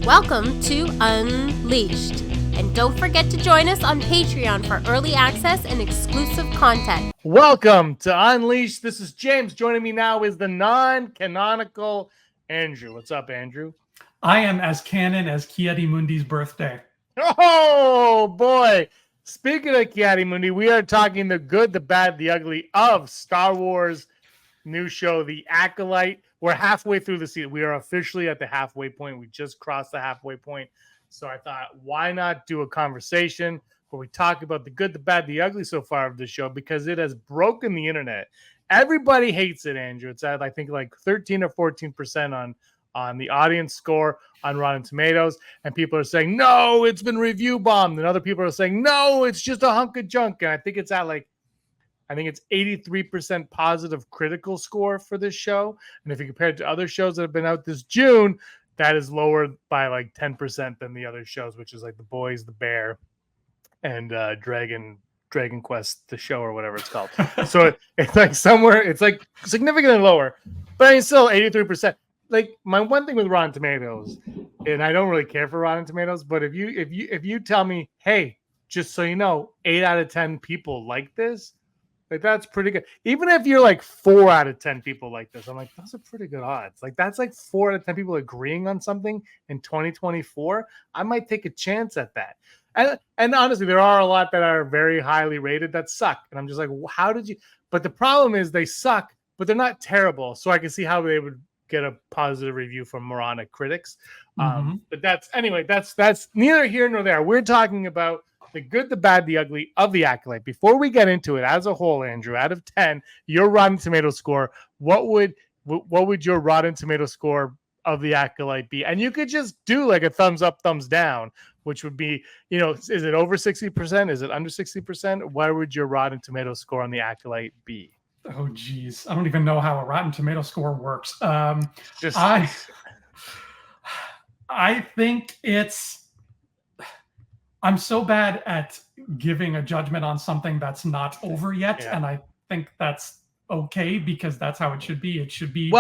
Welcome to Unleashed. And don't forget to join us on Patreon for early access and exclusive content. Welcome to Unleashed. This is James. Joining me now is the non-canonical Andrew. What's up, Andrew? I am as canon as Ki-Adi-Mundi's birthday. Oh, boy. Speaking of Ki-Adi-Mundi, we are talking the good, the bad, the ugly of Star Wars new show, The Acolyte. We're halfway through the season. We are officially at the halfway point. We just crossed the halfway point. So I thought, why not do a conversation where we talk about the good, the bad, the ugly so far of the show, because it has broken the internet. Everybody hates it, Andrew. It's at, I think, like 13 or 14% on the audience score on Rotten Tomatoes. And people are saying, no, it's been review bombed. And other people are saying, no, it's just a hunk of junk. And I think it's at like, I think it's 83% positive critical score for this show. And if you compare it to other shows that have been out this June, that is lower by like 10% than the other shows, which is like The Boys, The Bear, and Dragon Quest, the show, or whatever it's called. So it's like somewhere, it's like significantly lower, but I mean, still 83%. Like my one thing with Rotten Tomatoes, and I don't really care for Rotten Tomatoes, but if you tell me, hey, just so you know, 8 out of 10 people like this, like that's pretty good. Even if you're like 4 out of 10 people like this, I'm like, those are pretty good odds. Like that's like 4 out of 10 people agreeing on something in 2024. I might take a chance at that. And honestly, there are a lot that are very highly rated that suck. And I'm just like, how did you? But the problem is they suck, but they're not terrible. So I can see how they would get a positive review from moronic critics. But that's neither here nor there. We're talking about the good, the bad, the ugly of The Acolyte. Before we get into it, as a whole, Andrew, out of 10, your Rotten Tomato score, what would your Rotten Tomato score of The Acolyte be? And you could just do like a thumbs up, thumbs down, which would be, is it over 60%? Is it under 60%? Where would your Rotten Tomato score on The Acolyte be? Oh, geez. I don't even know how a Rotten Tomato score works. I think I'm so bad at giving a judgment on something that's not over yet, and I think that's okay because that's how it should be. It should be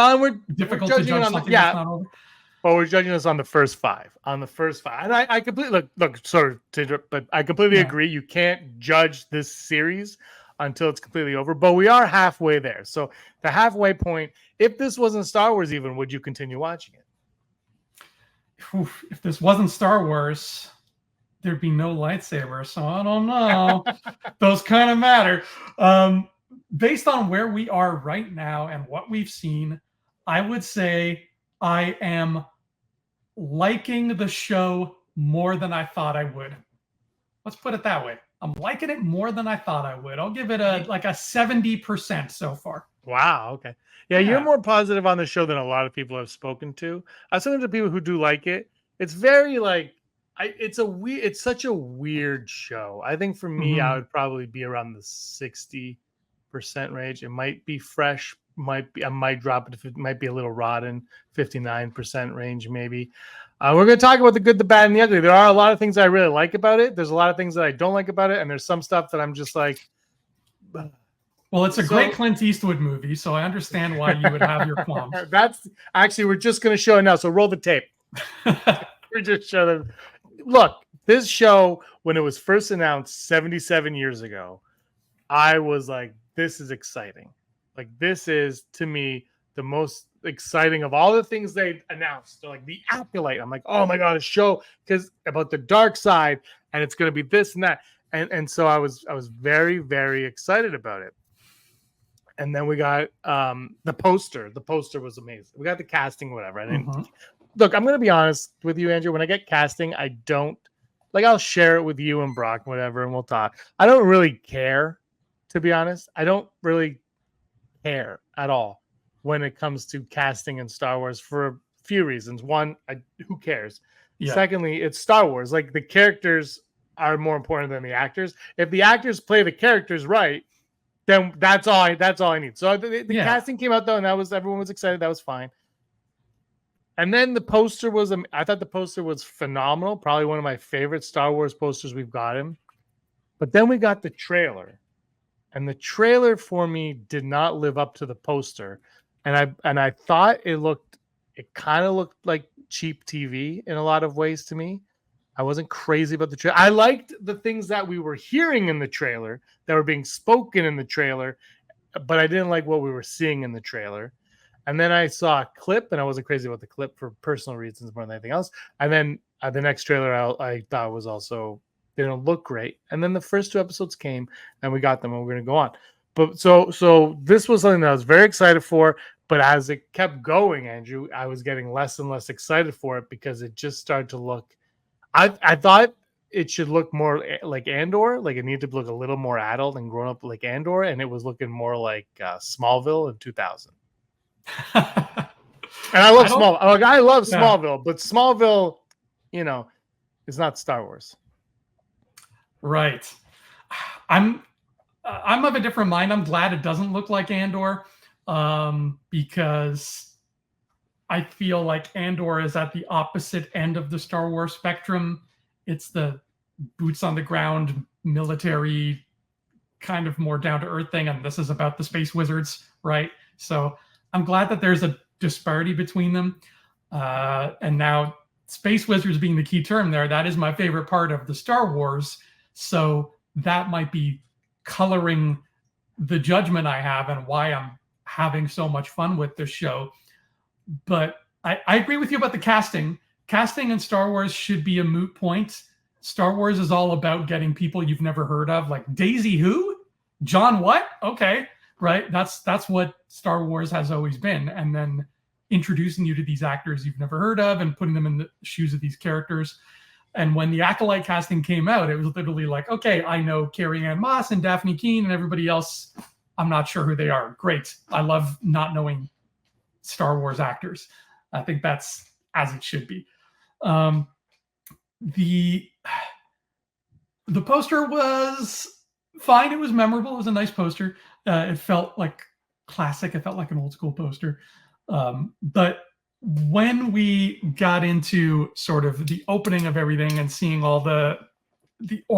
difficult to judge something that's not over. Well, we're judging this on the first five. And I completely but I completely agree. You can't judge this series until it's completely over. But we are halfway there. So the halfway point, if this wasn't Star Wars even, would you continue watching it? If this wasn't Star Wars, there'd be no lightsaber. So I don't know. Those kind of matter. Based on where we are right now and what we've seen, I would say I am liking the show more than I thought I would. Let's put it that way. I'm liking it more than I thought I would. I'll give it a 70% so far. Wow. Okay. Yeah, you're more positive on the show than a lot of people have spoken to. I've spoken to people who do like it. It's very it's such a weird show. I think for me, I would probably be around the 60% range. It might be fresh. I might drop it if it might be a little rotten, 59% range maybe. We're going to talk about the good, the bad, and the ugly. There are a lot of things I really like about it. There's a lot of things that I don't like about it, and there's some stuff that I'm just like. Well, it's a great Clint Eastwood movie, so I understand why you would have your qualms. That's actually, we're just going to show it now. So roll the tape. We're just showing them. Look, this show, when it was first announced 77 years ago, I was like, this is exciting. Like, this is, to me, the most exciting of all the things they announced. They're like, The Acolyte. I'm like, oh my God, a show because about the dark side, and it's going to be this and that. And so I was very, very excited about it. And then we got the poster. The poster was amazing. We got the casting, whatever. I didn't look, I'm going to be honest with you, Andrew. When I get casting, I don't I'll share it with you and Brock, whatever, and we'll talk. I don't really care, to be honest. I don't really care at all when it comes to casting in Star Wars for a few reasons. One, who cares? Yeah. Secondly, it's Star Wars. Like, the characters are more important than the actors. If the actors play the characters right, then that's all I need. So the casting came out though, and everyone was excited. That was fine. And then the poster I thought the poster was phenomenal. Probably one of my favorite Star Wars posters we've gotten. But then we got the trailer. And the trailer for me did not live up to the poster. And I thought it kind of looked like cheap TV in a lot of ways to me. I wasn't crazy about the trailer. I liked the things that we were hearing in the trailer that were being spoken in the trailer, but I didn't like what we were seeing in the trailer. And then I saw a clip, and I wasn't crazy about the clip for personal reasons more than anything else. And then the next trailer I thought was also didn't look great. And then the first 2 episodes came, and we got them, and we're going to go on. But so this was something that I was very excited for. But as it kept going, Andrew, I was getting less and less excited for it because it just started to look. I thought it should look more like Andor, like it needed to look a little more adult and grown up like Andor, and it was looking more like Smallville in 2000. And I love Smallville. Like, I love Smallville, but Smallville, is not Star Wars. Right. I'm of a different mind. I'm glad it doesn't look like Andor, because I feel like Andor is at the opposite end of the Star Wars spectrum. It's the boots on the ground, military, kind of more down to earth thing, and this is about the space wizards, right? So I'm glad that there's a disparity between them. And now space wizards being the key term there, that is my favorite part of the Star Wars. So that might be coloring the judgment I have and why I'm having so much fun with this show. But I agree with you about the casting. Casting in Star Wars should be a moot point. Star Wars is all about getting people you've never heard of, like Daisy who? John what? Okay, right? That's what Star Wars has always been. And then introducing you to these actors you've never heard of and putting them in the shoes of these characters. And when the Acolyte casting came out, it was literally like, okay, I know Carrie-Anne Moss and Daphne Keane and everybody else. I'm not sure who they are. Great. I love not knowing Star Wars actors. I think that's as it should be. The poster was fine. It was memorable. It was a nice poster. It felt like classic. It felt like an old school poster. But when we got into sort of the opening of everything and seeing all the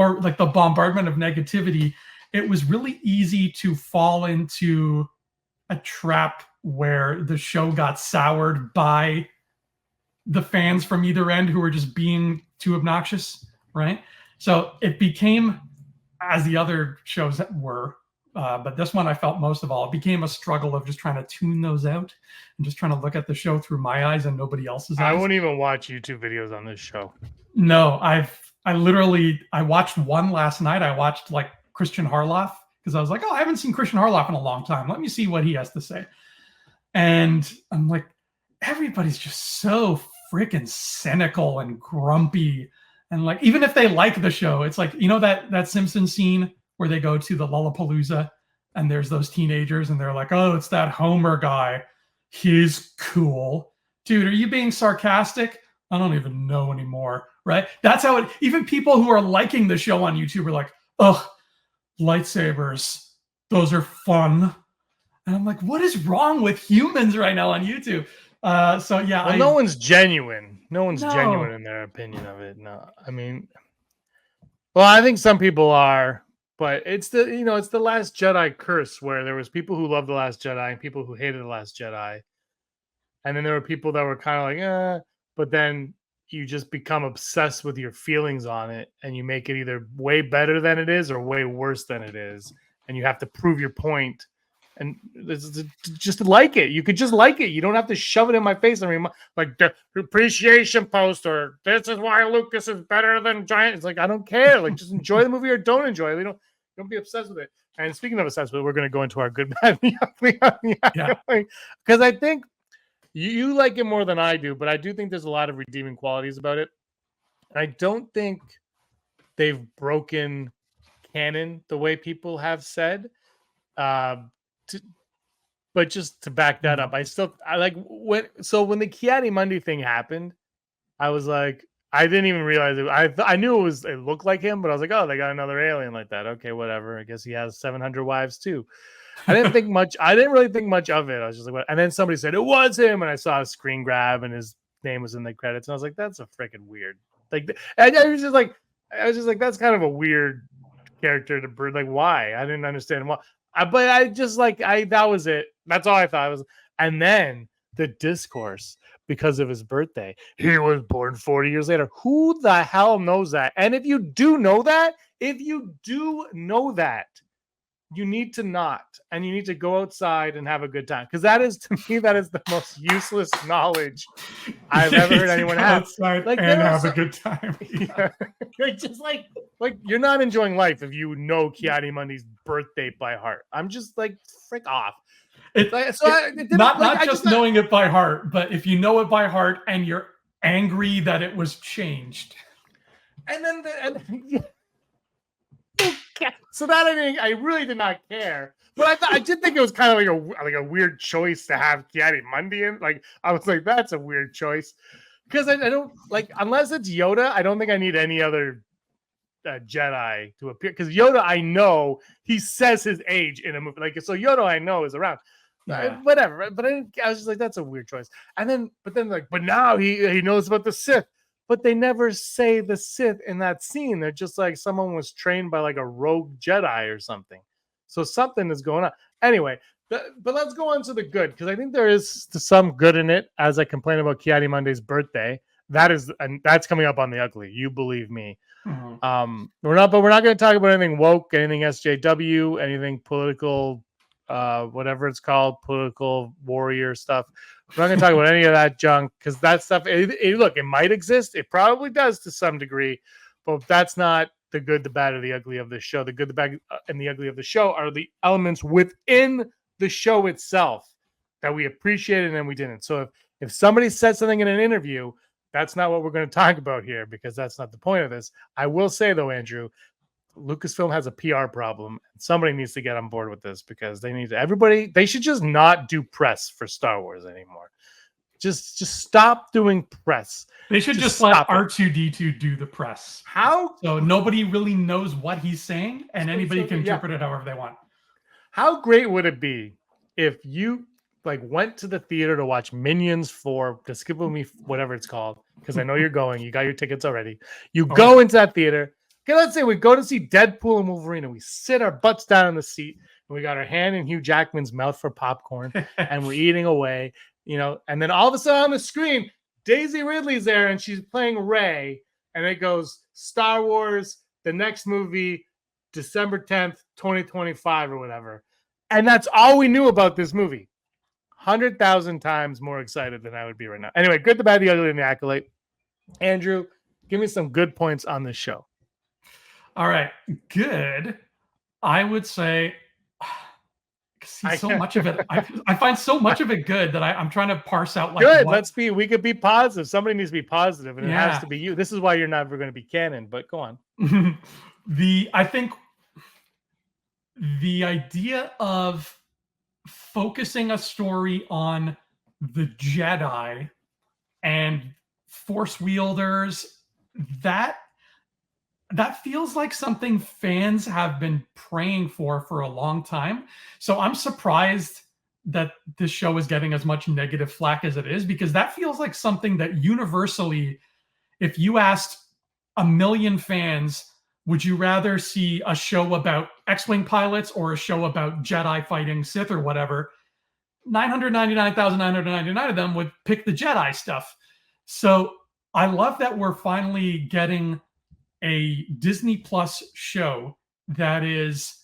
bombardment of negativity, it was really easy to fall into a trap where the show got soured by the fans from either end who were just being too obnoxious, right? So it became, as the other shows were, but this one I felt most of all, it became a struggle of just trying to tune those out and just trying to look at the show through my eyes and nobody else's eyes. I wouldn't even watch YouTube videos on this show. No, I watched one last night. I watched like Christian Harloff because I was like, oh, I haven't seen Christian Harloff in a long time. Let me see what he has to say. And I'm like, everybody's just so freaking cynical and grumpy. And like, even if they like the show, it's like, that Simpsons scene where they go to the Lollapalooza and there's those teenagers and they're like, oh, it's that Homer guy. He's cool. Dude, are you being sarcastic? I don't even know anymore, right? That's how it, even people who are liking the show on YouTube are like, oh, lightsabers, those are fun. And I'm like, what is wrong with humans right now on YouTube? So yeah, well, no one's genuine. No one's genuine in their opinion of it. No, I mean, well, I think some people are, but it's it's the Last Jedi curse where there was people who loved the Last Jedi and people who hated the Last Jedi, and then there were people that were kind of like, but then you just become obsessed with your feelings on it, and you make it either way better than it is or way worse than it is, and you have to prove your point. And just like it. You could just like it. You don't have to shove it in my face and like the appreciation post or this is why Lucas is better than Giant. It's like, I don't care. Like, just enjoy the movie or don't enjoy it. Don't be obsessed with it. And speaking of obsessed with it, we're going to go into our good, bad, because I think you like it more than I do, but I do think there's a lot of redeeming qualities about it. I don't think they've broken canon the way people have said. But just to back that up, when the Ki-Adi-Mundi thing happened, I was like, I didn't even realize it. I knew it looked like him, but I was like, oh, they got another alien like that. Okay, whatever. I guess he has 700 wives too. I didn't think much. I didn't really think much of it. I was just like, what? And then somebody said it was him, and I saw a screen grab, and his name was in the credits, and I was like, that's a freaking weird. Like, and I was just like, that's kind of a weird character to bring. Like, why? I didn't understand why. But I just that was it. That's all I thought it was. And then the discourse because of his birthday. He was born 40 years later. Who the hell knows that? And if you do know that, you need to not, and you need to go outside and have a good time, because that is, to me, that is the most useless knowledge I've ever heard anyone have. Outside and have a good time. Yeah. Just like you're not enjoying life if you know Ki-Adi-Mundi's birth date by heart. I'm just like, frick off. Not just knowing it by heart, but if you know it by heart and you're angry that it was changed, and then so that I really did not care, but I did think it was kind of like a weird choice to have Ki-Adi-Mundi in. Like, I was like, that's a weird choice, because I don't like, unless it's Yoda, I don't think I need any other Jedi to appear, because Yoda, I know he says his age in a movie, like, so Yoda I know is around. Whatever, but I was just like, that's a weird choice. But now he knows about the Sith. But they never say the Sith in that scene. They're just like, someone was trained by like a rogue Jedi or something. So something is going on. Anyway, but let's go on to the good, because I think there is some good in it. As I complain about Ki-Adi-Mundi's birthday, that's coming up on the ugly. You believe me. Mm-hmm. We're not going to talk about anything woke, anything SJW, anything political, whatever it's called, political warrior stuff. We're not going to talk about any of that junk, because that stuff, look, it might exist. It probably does to some degree, but that's not the good, the bad, or the ugly of the show. The good, the bad, and the ugly of the show are the elements within the show itself that we appreciated and we didn't. So if somebody said something in an interview, that's not what we're going to talk about here, because that's not the point of this. I will say, though, Andrew, Lucasfilm has a PR problem. Somebody needs to get on board with this, because they should just not do press for Star Wars anymore. Just stop doing press. They should just let R2-D2 do the press. How? So nobody really knows what he's saying, and anybody can interpret it however they want. How great would it be if you went to the theater to watch Minions 4, Despicable Me, whatever it's called, because I know you're going. You got your tickets already. You go into that theater. Okay, let's say we go to see Deadpool and Wolverine, and we sit our butts down in the seat, and we got our hand in Hugh Jackman's mouth for popcorn, and we're eating away, and then all of a sudden on the screen, Daisy Ridley's there, and she's playing Rey, and it goes Star Wars, the next movie, December 10th, 2025 or whatever. And that's all we knew about this movie. 100,000 times more excited than I would be right now. Anyway, good, the bad, the ugly, and the Acolyte. Andrew, give me some good points on this show. All right, good. I would say, so much of it. I find so much of it good that I'm trying to parse out. Good. We could be positive. Somebody needs to be positive, and it has to be you. This is why you're never going to be canon. But go on. I think the idea of focusing a story on the Jedi and Force wielders, that feels like something fans have been praying for a long time. So I'm surprised that this show is getting as much negative flack as it is, because that feels like something that universally, if you asked 1 million fans, would you rather see a show about X-Wing pilots or a show about Jedi fighting Sith or whatever, 999,999 of them would pick the Jedi stuff. So I love that we're finally getting a Disney Plus show that is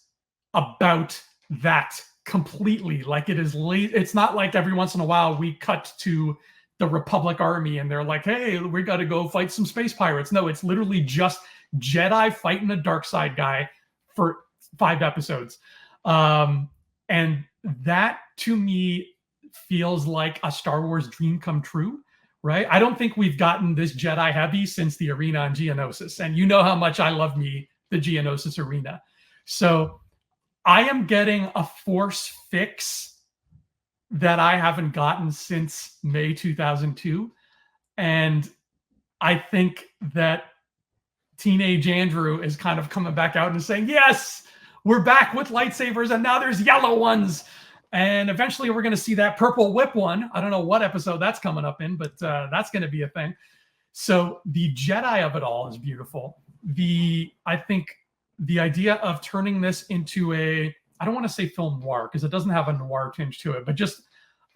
about that completely. Like, it is it's not like every once in a while we cut to the Republic Army and they're like, hey, we got to go fight some space pirates. No, it's literally just Jedi fighting a dark side guy for 5 episodes. And that to me feels like a Star Wars dream come true. Right? I don't think we've gotten this Jedi heavy since the arena on Geonosis. And you know how much I love the Geonosis arena. So I am getting a Force fix that I haven't gotten since May 2002. And I think that Teenage Andrew is kind of coming back out and saying, yes, we're back with lightsabers, and now there's yellow ones. And eventually we're going to see that purple whip one. I don't know what episode that's coming up in, but that's going to be a thing. So the Jedi of it all is beautiful. I think the idea of turning this into I don't want to say film noir, because it doesn't have a noir tinge to it, but just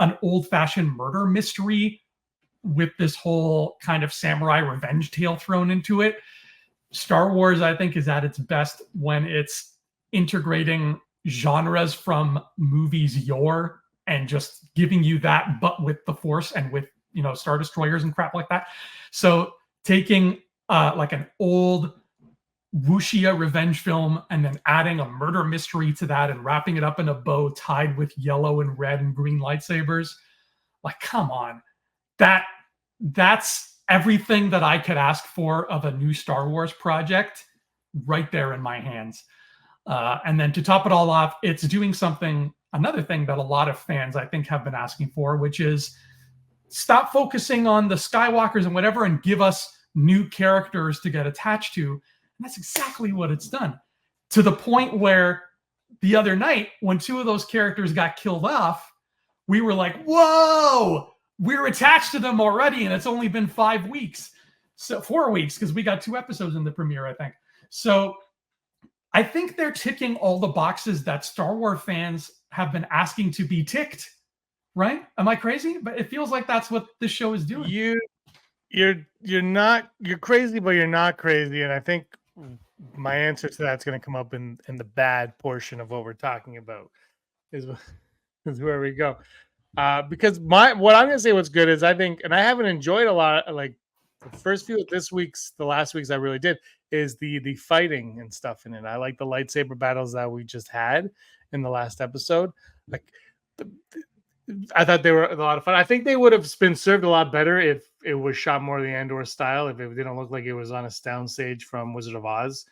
an old-fashioned murder mystery with this whole kind of samurai revenge tale thrown into it. Star Wars, I think, is at its best when it's integrating genres from movies yore and just giving you that, but with the Force and with, Star Destroyers and crap like that. So taking like an old wuxia revenge film and then adding a murder mystery to that and wrapping it up in a bow tied with yellow and red and green lightsabers. Like, come on. That's everything that I could ask for of a new Star Wars project right there in my hands. And then to top it all off, it's doing another thing that a lot of fans, I think, have been asking for, which is stop focusing on the Skywalkers and whatever and give us new characters to get attached to. And that's exactly what it's done. To the point where the other night, when two of those characters got killed off, we were like, whoa, we're attached to them already. And it's only been 5 weeks. So 4 weeks, because we got 2 episodes in the premiere, I think. So I think they're ticking all the boxes that Star Wars fans have been asking to be ticked, right? Am I crazy? But it feels like that's what this show is doing. You're crazy, but you're not crazy. And I think my answer to that's going to come up in the bad portion of what we're talking about is where we go. Because what I'm going to say what's good is I think, and I haven't enjoyed a lot, like the first few of the last weeks I really did, is the fighting and stuff in it. I like the lightsaber battles that we just had in the last episode. Like, I thought they were a lot of fun. I think they would have been served a lot better if it was shot more the Andor style, if it didn't look like it was on a soundstage from Wizard of Oz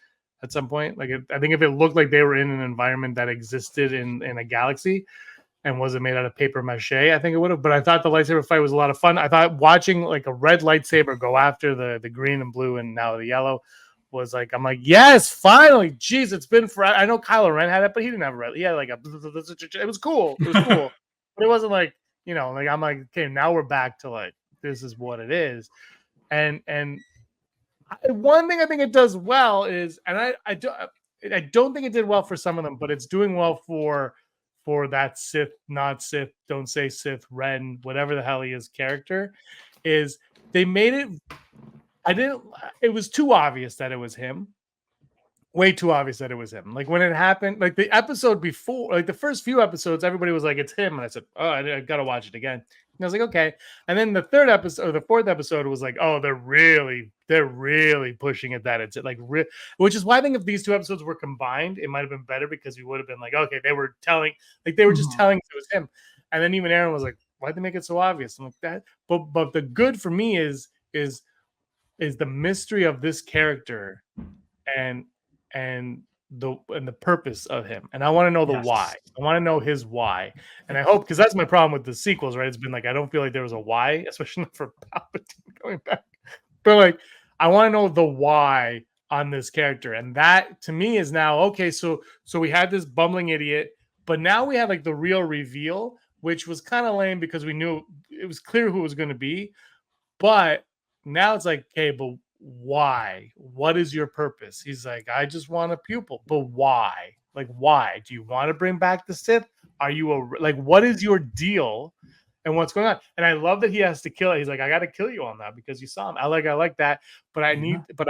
at some point. Like, I think if it looked like they were in an environment that existed in a galaxy and wasn't made out of paper mache, I think it would have. But I thought the lightsaber fight was a lot of fun. I thought watching like a red lightsaber go after the green and blue and now the yellow was like, I'm like, yes, finally. Jeez, it's been forever. I know Kylo Ren had it, but he didn't have a red. He had like it was cool. It was cool. But it wasn't like, like I'm like, okay, now we're back to like, this is what it is. And one thing I think it does well is, and I don't think it did well for some of them, but it's doing well for that Sith, not Sith, don't say Sith, Ren, whatever the hell he is character, is they made it, it was too obvious that it was him. Way too obvious that it was him. Like when it happened, like the episode before, like the first few episodes, everybody was like, it's him. And I said, oh, I got to watch it again. And I was like, okay. And then the third episode, or the fourth episode was like, oh, they're really pushing it that it's like, which is why I think if these 2 episodes were combined, it might have been better because we would have been like, okay, they were just telling it was him. And then even Aaron was like, why'd they make it so obvious? I'm like that. But the good for me is the mystery of this character and the purpose of him, and I want to know the why. I want to know his why, and I hope, because that's my problem with the sequels, right? It's been like I don't feel like there was a why, especially for Palpatine coming back. But like I want to know the why on this character, and that to me is now okay. So we had this bumbling idiot, but now we have like the real reveal, which was kind of lame because we knew it was clear who it was going to be, but now it's like, okay, but why? What is your purpose? He's like, I just want a pupil, but why? Like, why? Do you want to bring back the Sith? Are you what is your deal and what's going on? And I love that he has to kill it. He's like, I got to kill you on that because you saw him. I like that, but I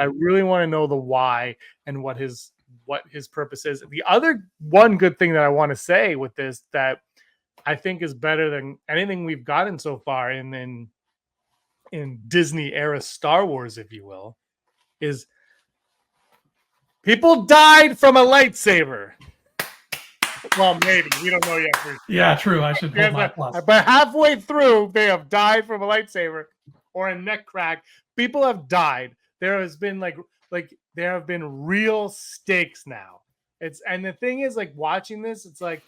really want to know the why and what his purpose is. The other one good thing that I want to say with this that I think is better than anything we've gotten so far in Disney era Star Wars, if you will, is people died from a lightsaber. Well, maybe we don't know yet. Yeah, true. I should hold my plus. But halfway through, they have died from a lightsaber or a neck crack. People have died. There has been like there have been real stakes now. And the thing is, like watching this, it's like,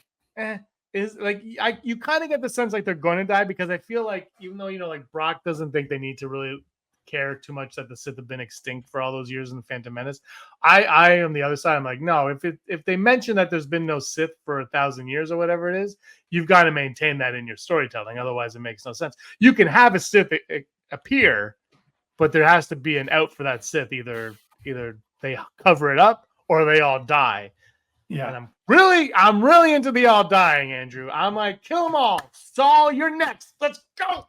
is like you kind of get the sense like they're going to die, because I feel like even though like Brock doesn't think they need to really care too much that the Sith have been extinct for all those years in the Phantom Menace, I am the other side. I'm like, no, if they mention that there's been no Sith for 1,000 years or whatever it is, you've got to maintain that in your storytelling. Otherwise, it makes no sense. You can have a Sith appear, but there has to be an out for that Sith. Either they cover it up or they all die. Yeah, and I'm really into the all dying, Andrew. I'm like, kill them all. Saul, you're next. Let's go.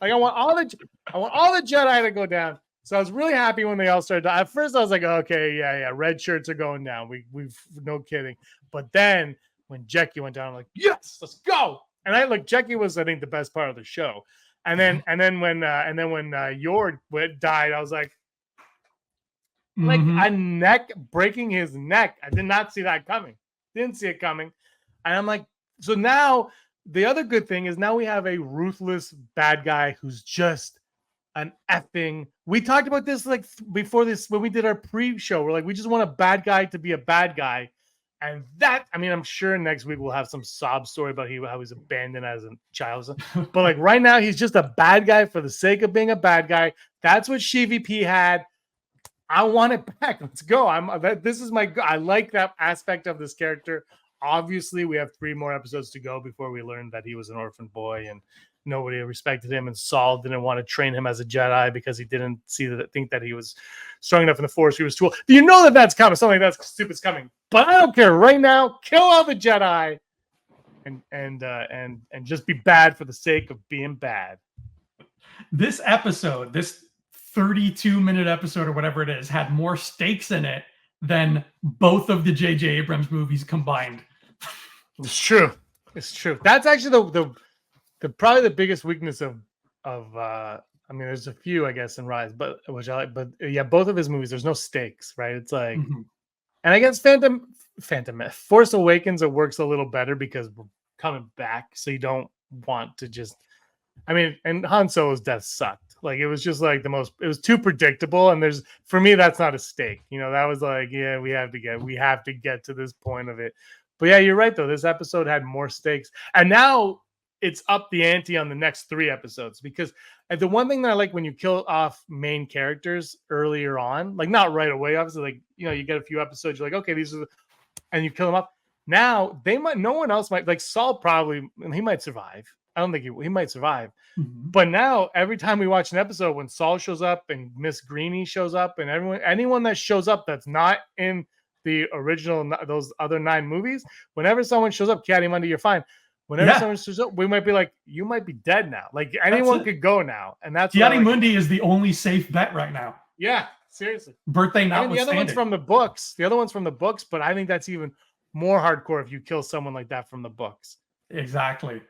Like I want all the Jedi to go down. So I was really happy when they all started. At first, I was like, okay, yeah, red shirts are going down. We've no kidding. But then when Jackie went down, I'm like, yes, let's go. And Jackie was, I think, the best part of the show. And then when Yord died, I was like a neck breaking his neck. I did not see that coming. Didn't see it coming. And I'm like, so now the other good thing is now we have a ruthless bad guy who's just an effing. We talked about this like before this when we did our pre-show. We're like, we just want a bad guy to be a bad guy. And that, I mean, I'm sure next week we'll have some sob story about how he was abandoned as a child. But like right now, he's just a bad guy for the sake of being a bad guy. That's what ShiVP had. I want it back. Let's go. I like that aspect of this character. Obviously, we have 3 more episodes to go before we learn that he was an orphan boy and nobody respected him, and Saul didn't want to train him as a Jedi because he didn't think that he was strong enough in the Force. He was too old. You know that's coming. Something like that stupid's coming. But I don't care. Right now, kill all the Jedi and just be bad for the sake of being bad. This episode, this 32-minute episode or whatever it is, had more stakes in it than both of the J.J. Abrams movies combined. It's true. That's actually the probably the biggest weakness of I mean, there's a few, I guess, in Rise, but which I like, but yeah, both of his movies, there's no stakes, right? It's like, and I guess Phantom Force Awakens, it works a little better because we're coming back, so you don't want to just, I mean, and Han Solo's death sucked. Like it was just like it was too predictable, and for me that's not a stake. You know, that was like, yeah, we have to get to this point of it. But yeah, you're right though. This episode had more stakes, and now it's up the ante on the next 3 episodes, because the one thing that I like when you kill off main characters earlier on, like not right away, obviously, like, you know, you get a few episodes, you're like, okay, and you kill them off. Now no one else might, like Saul probably, and he might survive. I don't think he might survive. But now every time we watch an episode, when Saul shows up and Miss Greenie shows up and anyone that shows up that's not in the original, those other 9 movies, whenever someone shows up, Kiadi-Mundi, you're fine. Whenever someone shows up, we might be like, you might be dead now. Like anyone could go now. And that's Kiadi-Mundi is the only safe bet right now. Yeah, seriously. Birthday notwithstanding. The other one's from the books. But I think that's even more hardcore if you kill someone like that from the books. Exactly.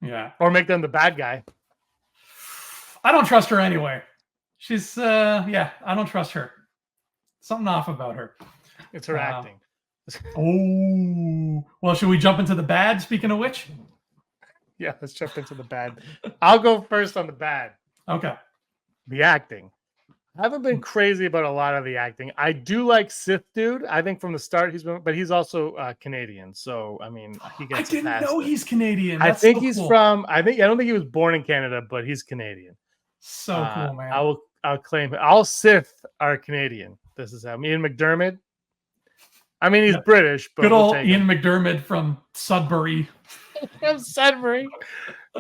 Yeah. Or make them the bad guy. I don't trust her anyway. She's I don't trust her. Something off about her. It's her acting. Oh, well, should we jump into the bad, speaking of which? Yeah, let's jump into the bad. I'll go first on the bad. Okay. The acting. I haven't been crazy about a lot of the acting. I do like Sith Dude. I think from the start but he's also Canadian. So, I mean, he gets I didn't know he's Canadian. That's I don't think he was born in Canada, but he's Canadian. So cool, man. I'll claim it. All Sith are Canadian. This is how Ian McDermott. I mean, he's British, but good old Ian McDermott from Sudbury. From Sudbury.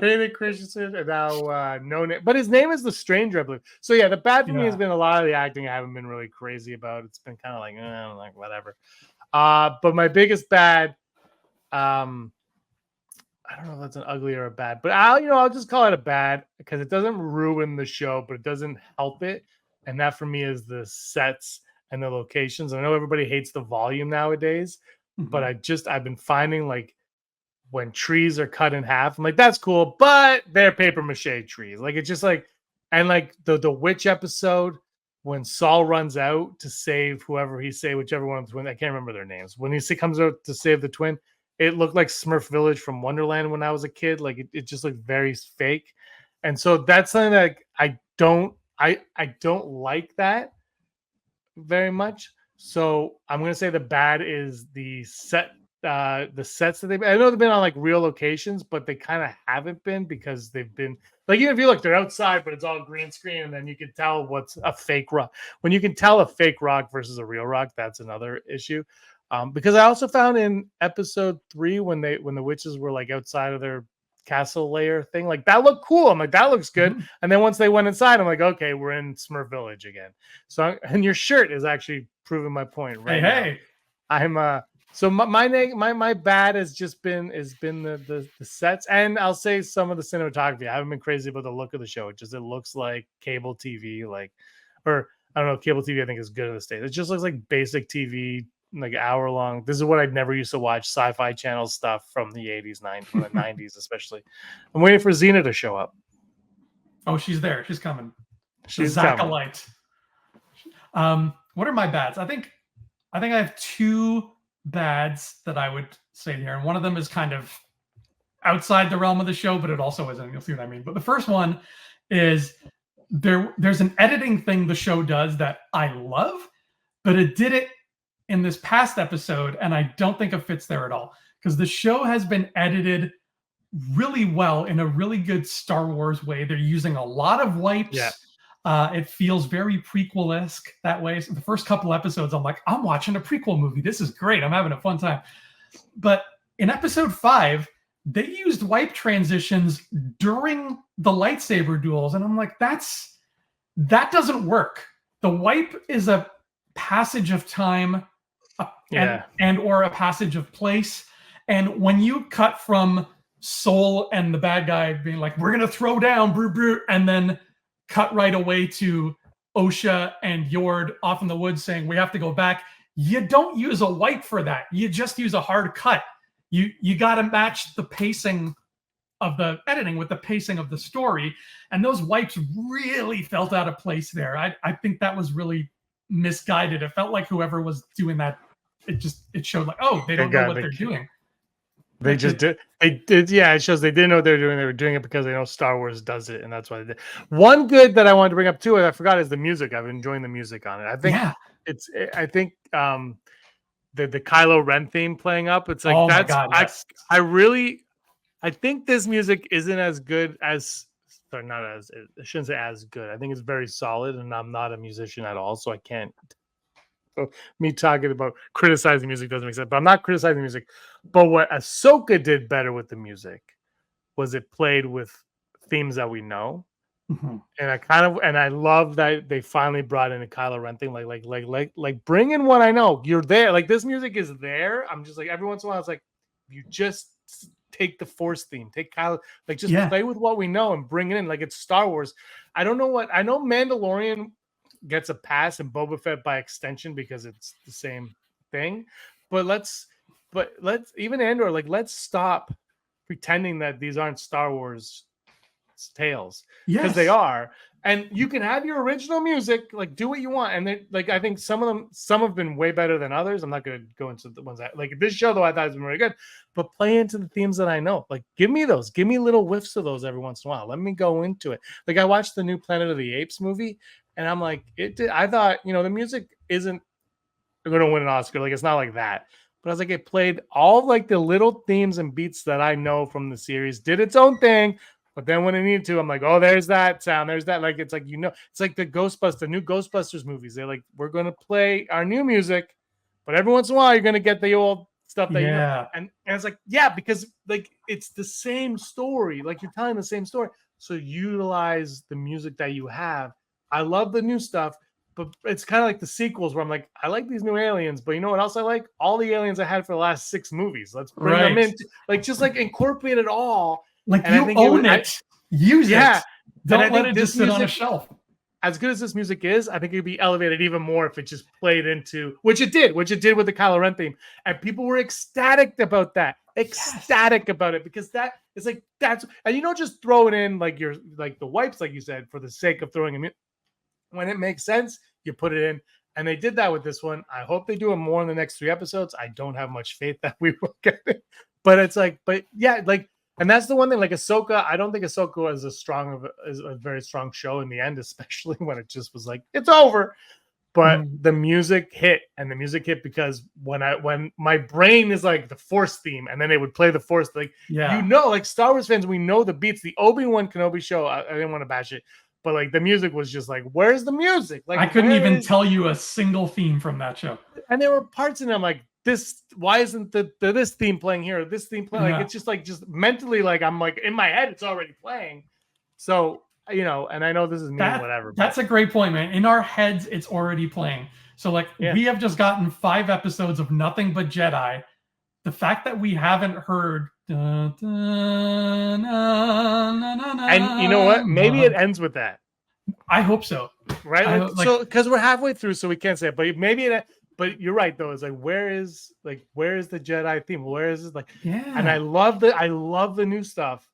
David Christensen, and now no name, but his name is the Stranger, I believe. So yeah, the bad for me has been a lot of the acting I haven't been really crazy about. It's been kind of like whatever. But my biggest bad, I don't know if that's an ugly or a bad, but I'll just call it a bad because it doesn't ruin the show, but it doesn't help it. And that for me is the sets and the locations. I know everybody hates the volume nowadays, but I've been finding like when trees are cut in half, I'm like, that's cool, but they're paper mache trees. Like it's just like, and like the witch episode when Saul runs out to save whichever one of the twins, I can't remember their names. When he comes out to save the twin, it looked like Smurf Village from Wonderland when I was a kid. Like it just looked very fake. And so that's something that I don't like that very much. So I'm gonna say the bad is the sets that I know they've been on like real locations, but they kind of haven't been because they've been like, even if you look, they're outside, but it's all green screen, and then you can tell what's a fake rock. When you can tell a fake rock versus a real rock, that's another issue. Because I also found in episode 3 when the witches were like outside of their castle layer thing, like that looked cool. I'm like, that looks good. And then once they went inside, I'm like, okay, we're in Smurf Village again. So, and your shirt is actually proving my point right now. Hey, I'm So my bad has been the sets, and I'll say some of the cinematography. I haven't been crazy about the look of the show. It looks like cable TV, like, or I don't know, cable TV I think is good in the States. It just looks like basic TV, like hour long. This is what I never used to watch, Sci-Fi Channel stuff from the 80s, 90s, from the 90s especially. I'm waiting for Xena to show up. Oh, she's there. She's coming. She's the coming. Acolyte. What are my bads? I think I have two bads that I would say here, and one of them is kind of outside the realm of the show, but it also isn't. You'll see what I mean. But the first one is there's an editing thing the show does that I love, but it did it in this past episode, and I don't think it fits there at all, because the show has been edited really well in a really good Star Wars way. They're using a lot of wipes. Yeah. It feels very prequel-esque that way. So the first couple episodes, I'm like, I'm watching a prequel movie. This is great. I'm having a fun time. But in episode 5, they used wipe transitions during the lightsaber duels, and I'm like, that doesn't work. The wipe is a passage of time, and or a passage of place. And when you cut from Soul and the bad guy being like, we're gonna throw down, brr, brr, and then cut right away to Osha and Yord off in the woods saying we have to go back, you don't use a wipe for that. You just use a hard cut. You got to match the pacing of the editing with the pacing of the story, and those wipes really felt out of place there. I think that was really misguided. It felt like whoever was doing that, it showed like, oh, they don't know what they're doing. They just did. They did. Yeah, it shows they didn't know what they were doing. They were doing it because they know Star Wars does it, and that's why they did. One good that I wanted to bring up too, and I forgot, is the music. I've been enjoying the music on it. I think the Kylo Ren theme playing up. It's like, oh that's my God, yes. I think this music isn't as good as. Sorry, not as. I shouldn't say as good. I think it's very solid, and I'm not a musician at all, so I can't. So me talking about criticizing music doesn't make sense, but I'm not criticizing music. But what Ahsoka did better with the music was it played with themes that we know. Mm-hmm. And I love that they finally brought in a Kylo Ren thing, like bring in what I know. You're there, like this music is there. I'm just like, every once in a while, it's like, you just take the Force theme, take Kylo, like just play with what we know and bring it in, like it's Star Wars. I know Mandalorian gets a pass and Boba Fett by extension because it's the same thing, but let's even Andor, like, let's stop pretending that these aren't Star Wars tales, because they are. And you can have your original music, like do what you want, and they, like, I think some have been way better than others. I'm not going to go into the ones that, like, this show though I thought has been really good, but play into the themes that I know. Like, give me little whiffs of those every once in a while. Let me go into it. Like, I watched the new Planet of the Apes movie, and I'm like, I thought, the music isn't going to win an Oscar, like it's not like that, but I was like, it played all like the little themes and beats that I know from the series, did its own thing. But then when I needed to, I'm like, oh, there's that sound. There's that. Like, it's like, it's like the new Ghostbusters movies. They're like, we're going to play our new music, but every once in a while, you're going to get the old stuff that you know. And it's like, yeah, because like, it's the same story. Like, you're telling the same story. So utilize the music that you have. I love the new stuff, but it's kind of like the sequels where I'm like, I like these new aliens, but you know what else I like? All the aliens I had for the last 6 movies. Let's bring them in. Like, just like incorporate it all. Like, and you own it. Use it. Don't let it just sit on a shelf. As good as this music is, I think it'd be elevated even more if it just played into, which it did with the Kylo Ren theme. And people were ecstatic about that. About it, because that is like, that's, and you don't just throw it in like you're like the wipes, like you said, for the sake of throwing them in. When it makes sense, you put it in. And they did that with this one. I hope they do it more in the next 3 episodes. I don't have much faith that we will get it. But it's like, like, and that's the one thing, like Ahsoka, I don't think Ahsoka is a very strong show in the end, especially when it just was like, it's over. But the music hit, and the music hit because when my brain is like the Force theme, and then they would play the Force, like, like Star Wars fans, we know the beats. The Obi-Wan Kenobi show, I didn't want to bash it, but like the music was just like, where's the music? Like, I couldn't even tell you a single theme from that show. And there were parts in them like, this, why isn't this theme playing here? This theme playing, like, it's just mentally, like, I'm like, in my head, it's already playing. So you know, and I know this is me, whatever. That's a great point, man. In our heads, it's already playing. So like we have just gotten 5 episodes of nothing but Jedi. The fact that we haven't heard and you know what? Maybe it ends with that. I hope so. Right? So because we're halfway through, so we can't say it. But maybe but you're right though. It's like where is the Jedi theme? Where is this And I love the new stuff.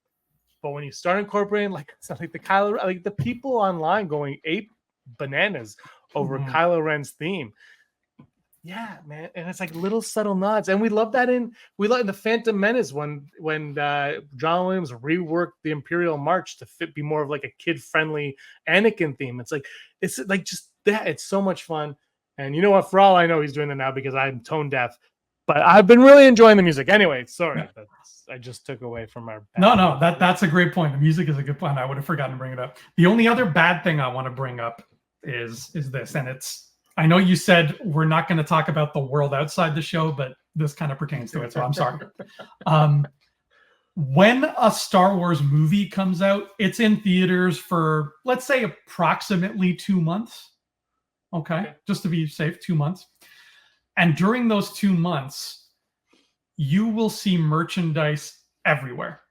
But when you start incorporating like the Kylo, like the people online going ape bananas over Kylo Ren's theme. Yeah, man, and it's like little subtle nods, and we love that in the Phantom Menace when John Williams reworked the Imperial March to be more of like a kid friendly Anakin theme. It's like just that. It's so much fun, and you know what? For all I know, he's doing it now because I'm tone deaf. But I've been really enjoying the music. Anyway, sorry, I just took away from our. No, that's a great point. The music is a good point. I would have forgotten to bring it up. The only other bad thing I want to bring up is this, and it's. I know you said we're not going to talk about the world outside the show, but this kind of pertains to it, so I'm sorry. When a Star Wars movie comes out, it's in theaters for, let's say, approximately 2 months. Okay, just to be safe, 2 months. And during those 2 months, you will see merchandise everywhere.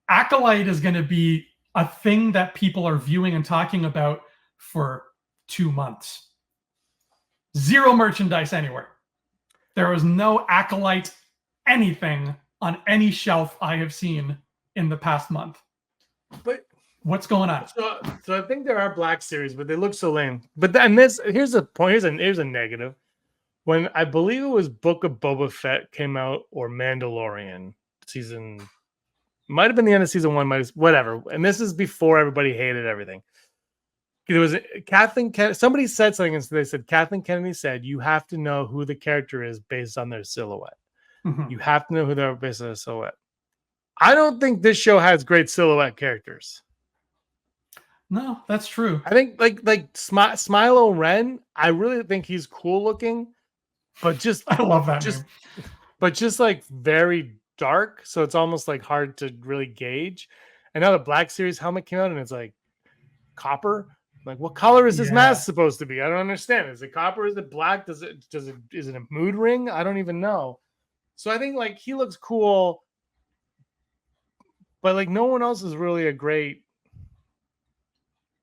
Acolyte is going to be a thing that people are viewing and talking about for 2 months. 0 merchandise anywhere. There was no Acolyte anything on any shelf I have seen in the past month. But what's going on? So I think there are Black Series, but they look so lame. But then here's a point. Here's a negative. When I believe it was Book of Boba Fett came out, or Mandalorian season, might have been the end of season 1, whatever. And this is before everybody hated everything. There was Kathleen Kennedy. Somebody said something, and they said Kathleen Kennedy said you have to know who the character is based on their silhouette. Mm-hmm. You have to know who they're based on their silhouette. I don't think this show has great silhouette characters. No, that's true. I think like Smilo Ren. I really think he's cool looking, but just I love that. But just like very dark, so it's almost like hard to really gauge. And now the Black Series helmet came out, and it's like copper. Like, what color is his mask supposed to be? I don't understand. Is it copper? Is it black? Is it a mood ring? I don't even know. So I think like he looks cool, but like no one else is really a great.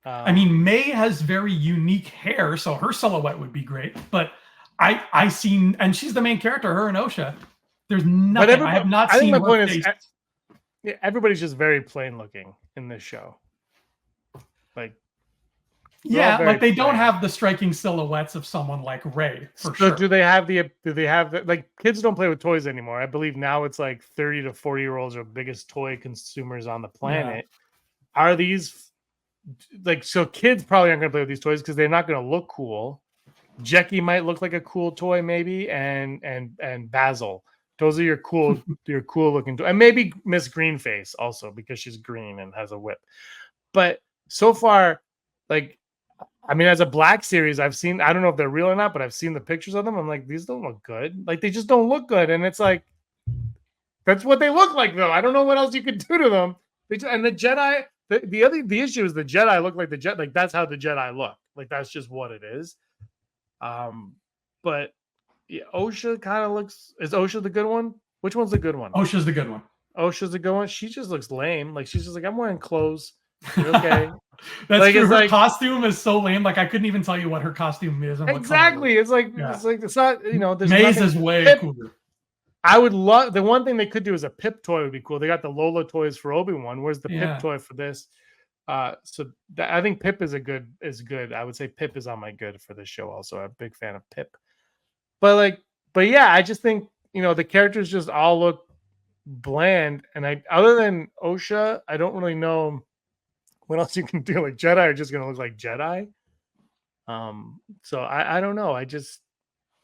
I mean, May has very unique hair, so her silhouette would be great. But I seen, and she's the main character, her and Osha. There's nothing. I have not seen. I think my point is, everybody's just very plain looking in this show. Like. Yeah, like they don't have the striking silhouettes of someone like Rey, for sure. Do they have like kids don't play with toys anymore? I believe now it's like 30 to 40-year-olds are the biggest toy consumers on the planet. Yeah. Are these like, so kids probably aren't going to play with these toys because they're not going to look cool. Jackie might look like a cool toy maybe, and Basil. Those are your cool looking toys. And maybe Miss Greenface also because she's green and has a whip. But so far, like, I mean, as a Black Series, I've seen, I don't know if they're real or not, but I've seen the pictures of them. I'm like, these don't look good. Like, they just don't look good. And it's like, that's what they look like, though. I don't know what else you could do to them. And the Jedi, the issue is the Jedi look like the Jedi. Like, that's how the Jedi look. Like, that's just what it is. But yeah, Osha kind of looks, is Osha the good one? Which one's the good one? Osha's the good one. Osha's the good one. She just looks lame. Like, she's just like, I'm wearing clothes. You're okay. That's like, true. Her costume is so lame. Like I couldn't even tell you what her costume is. And exactly. It's like it's not. You know, there's Maze is way cooler. I would love the one thing they could do is a Pip toy would be cool. They got the Lola toys for Obi-Wan. Where's the Pip toy for this? I think Pip is good. I would say Pip is on my good for this show. Also, I'm a big fan of Pip. But yeah, I just think the characters just all look bland. And other than Osha, I don't really know what else you can do. Like Jedi are just gonna look like Jedi. So I don't know.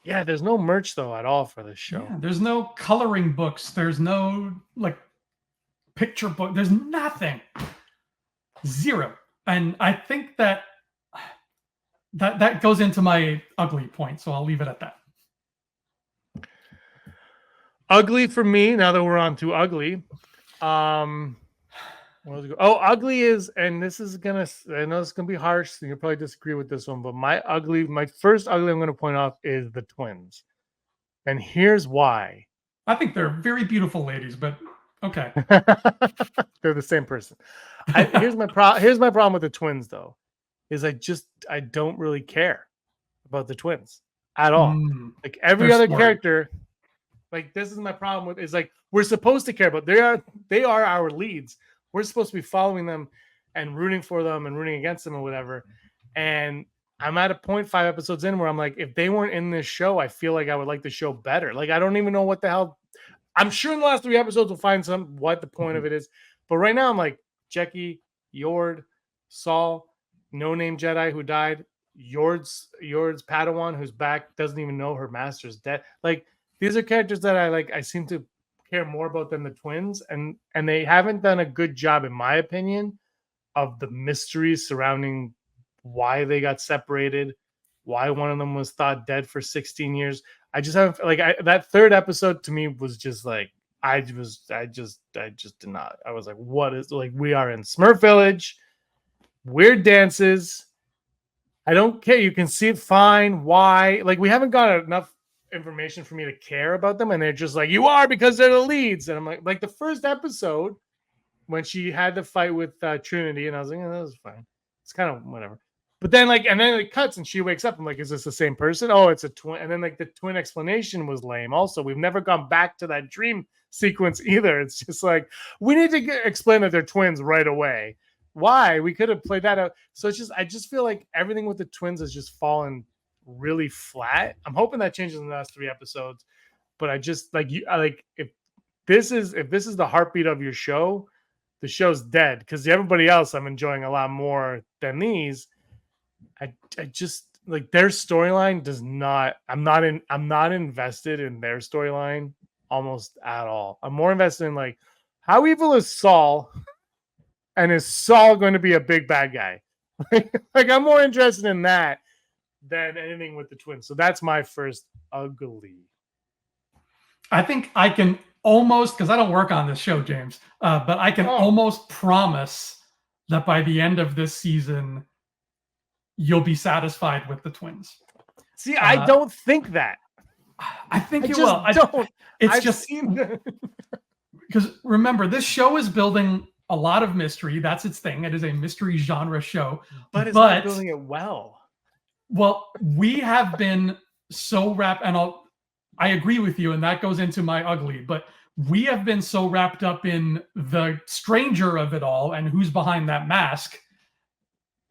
There's no merch though at all for this show. Yeah, there's no coloring books. There's no like picture book. There's nothing. 0. And I think that goes into my ugly point. So I'll leave it at that. Ugly for me. Now that we're on to ugly. Ugly is, and this is gonna. I know it's gonna be harsh. So you'll probably disagree with this one, but my first ugly I'm gonna point out is the twins, and here's why. I think they're very beautiful ladies, but okay. They're the same person. Here's my problem with the twins, though, is I don't really care about the twins at all. Like every They're other smart. character, like this is my problem with is like we're supposed to care about. They are our leads. We're supposed to be following them and rooting for them and rooting against them or whatever. And I'm at a point 5 episodes in where I'm like, if they weren't in this show, I feel like I would like the show better. Like I don't even know what the hell. I'm sure in the last 3 episodes we'll find what the point of it is. But right now I'm like Jecki, Yord, Saul, No Name Jedi who died, Yord's Padawan who's back, doesn't even know her master's dead. Like these are characters that I seem to care more about than the twins, and they haven't done a good job, in my opinion, of the mysteries surrounding why they got separated, why one of them was thought dead for 16 years. I just haven't that 3rd episode to me was just like I just did not. I was like, what is like we are in Smurf Village, weird dances. I don't care. You can see it fine. Why? Like we haven't got enough information for me to care about them, and they're just like you are because they're the leads. And I'm like the first episode when she had the fight with Trinity, and I was like, that was fine. It's kind of whatever. But then and then it cuts and she wakes up. I'm like, is this the same person? Oh, it's a twin. And then like the twin explanation was lame. Also, we've never gone back to that dream sequence either. It's just like we need to explain that they're twins right away. Why? We could have played that out. So it's just I just feel like everything with the twins has just fallen really flat. I'm hoping that changes in the last 3 episodes. But I just if this is the heartbeat of your show, the show's dead because everybody else I'm enjoying a lot more than these. I just like their storyline does not. I'm not invested in their storyline almost at all. I'm more invested in like how evil is Saul, and is Saul going to be a big bad guy? Like I'm more interested in that than anything with the twins. So that's my first ugly. I think I can almost, because I don't work on this show, James, but I can almost promise that by the end of this season, you'll be satisfied with the twins. See, I don't think that. I think you will. It's just because remember, this show is building a lot of mystery. That's its thing. It is a mystery genre show, but it's not building it well. Well, we have been so wrapped, and I agree with you, and that goes into my ugly, but we have been so wrapped up in the stranger of it all and who's behind that mask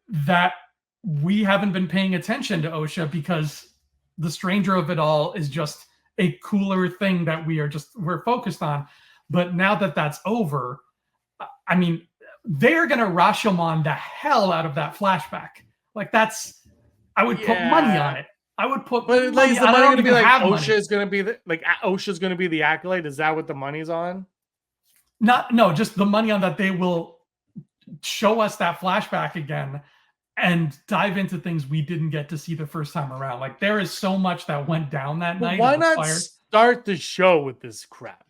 that we haven't been paying attention to Osha because the stranger of it all is just a cooler thing that we're focused on. But now that that's over, I mean, they're going to Rashomon the hell out of that flashback. Like I would put money on it. I would put, but like, is the money going to be like Osha is going to be Osha's going to be the acolyte? Is that what the money's on? No, just the money on that they will show us that flashback again and dive into things we didn't get to see the first time around. Like there is so much that went down that night. Why not start the show with this crap?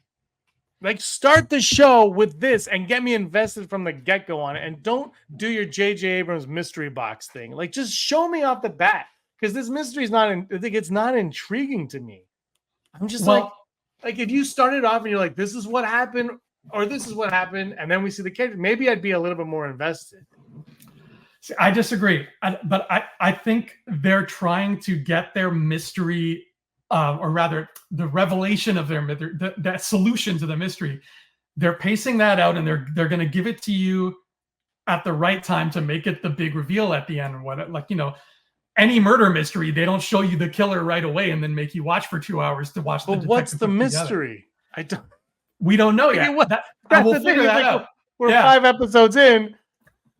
Like start the show with this and get me invested from the get-go on it, and don't do your J.J. Abrams mystery box thing. Like just show me off the bat, because this mystery is it's not intriguing to me. I'm just like if you started off and you're like, this is what happened, or this is what happened, and then we see the character, maybe I'd be a little bit more invested. See, I disagree, but I think they're trying to get their mystery, or rather, the revelation of their mystery, the solution to the mystery. They're pacing that out, and they're going to give it to you at the right time to make it the big reveal at the end. Any murder mystery, they don't show you the killer right away and then make you watch for 2 hours to watch. But what's the mystery? We don't know yet. We'll figure that out. We're 5 episodes in.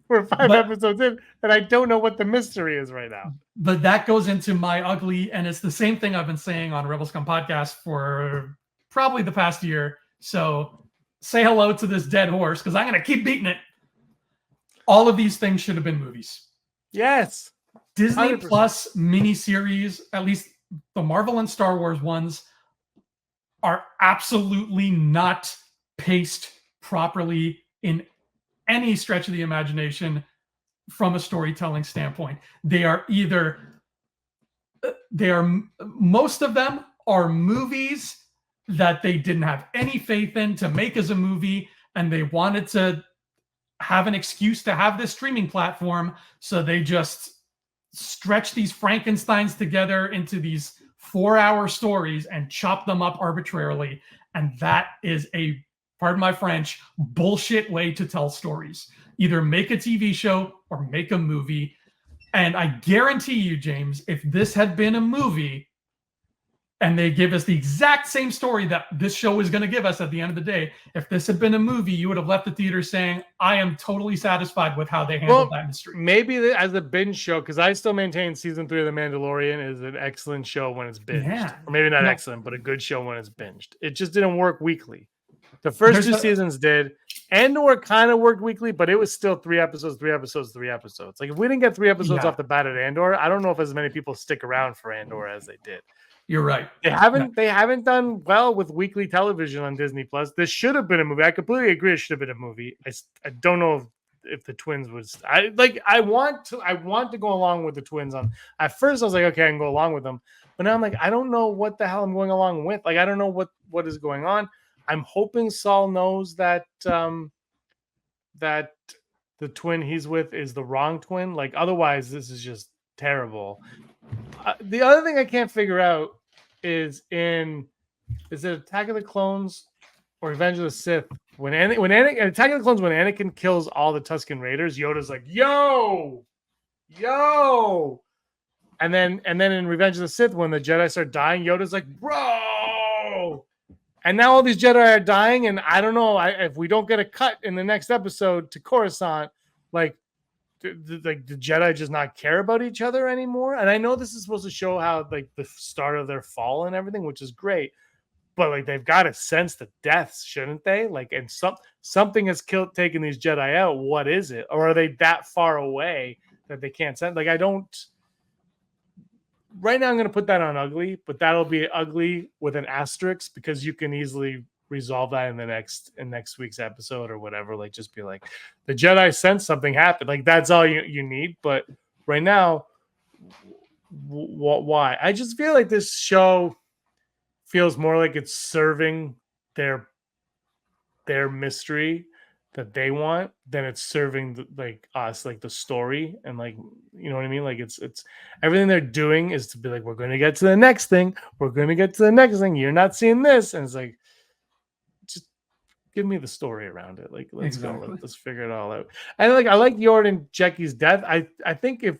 We're 5 episodes in, and I don't know what the mystery is right now. But that goes into my ugly, and it's the same thing I've been saying on Rebel Scum podcast for probably the past year. So say hello to this dead horse, because I'm going to keep beating it. All of these things should have been movies. Yes. Disney 100%. Plus miniseries, at least the Marvel and Star Wars ones, are absolutely not paced properly in any stretch of the imagination from a storytelling standpoint. They are most of them are movies that they didn't have any faith in to make as a movie, and they wanted to have an excuse to have this streaming platform, so they just stretch these Frankensteins together into these 4-hour stories and chop them up arbitrarily. And that is a, pardon my French, bullshit way to tell stories. Either make a TV show or make a movie. And I guarantee you, James, if this had been a movie and they give us the exact same story that this show is going to give us at the end of the day, if this had been a movie, you would have left the theater saying, I am totally satisfied with how they handled that mystery. Maybe as a binge show, because I still maintain season 3 of The Mandalorian is an excellent show when it's binged. Yeah. Or maybe not excellent, but a good show when it's binged. It just didn't work weekly. The first 2 seasons did. Andor kind of worked weekly, but it was still 3 episodes, 3 episodes, 3 episodes. Like if we didn't get 3 episodes off the bat at Andor, I don't know if as many people stick around for Andor as they did. You're right. They haven't done well with weekly television on Disney Plus. This should have been a movie. I completely agree. It should have been a movie. I don't know if the twins was. I want to go along with the twins on. At first, I was like, okay, I can go along with them. But now I'm like, I don't know what the hell I'm going along with. Like, I don't know what is going on. I'm hoping Saul knows that that the twin he's with is the wrong twin. Like, otherwise, this is just terrible. The other thing I can't figure out is it Attack of the Clones or Revenge of the Sith? When Attack of the Clones, when Anakin kills all the Tusken Raiders, Yoda's like, yo, and then in Revenge of the Sith, when the Jedi start dying, Yoda's like, bro. And now all these Jedi are dying, and I don't know if we don't get a cut in the next episode to Coruscant, like the Jedi just not care about each other anymore. And I know this is supposed to show how like the start of their fall and everything, which is great. But like they've got to sense the deaths, shouldn't they? Like, and something has taken these Jedi out. What is it? Or are they that far away that they can't sense? Like, I don't. Right now, I'm going to put that on ugly, but that'll be ugly with an asterisk because you can easily resolve that in next week's episode or whatever. Like, just be like, the Jedi sense something happened. Like, that's all you need. But right now, why? I just feel like this show feels more like it's serving their mystery that they want than it's serving like us, like the story, and like, you know what I mean? Like it's everything they're doing is to be like, we're going to get to the next thing. We're going to get to the next thing. You're not seeing this. And it's like, just give me the story around it. Like, let's go. Let's figure it all out. And like, I like Yorda and Jekki's death. I think if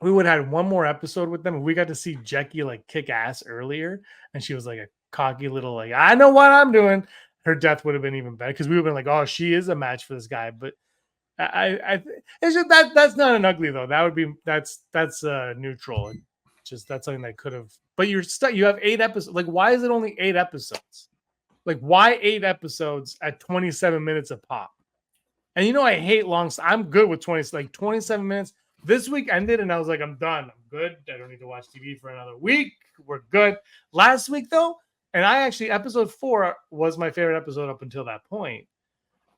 we would have had one more episode with them, and we got to see Jekki like kick ass earlier, and she was like a cocky little like, I know what I'm doing. Her death would have been even better because we would have been like, oh, she is a match for this guy. But it's just that's not an ugly though. That would be that's neutral. Just that's something that could have. But you have 8 episodes. Like, why is it only 8 episodes? Like, why 8 episodes at 27 minutes a pop? And you know, I hate long. I'm good with 27 minutes. This week ended, and I was like, I'm done. I'm good. I don't need to watch TV for another week. We're good. Last week, though, and I actually, episode 4 was my favorite episode up until that point.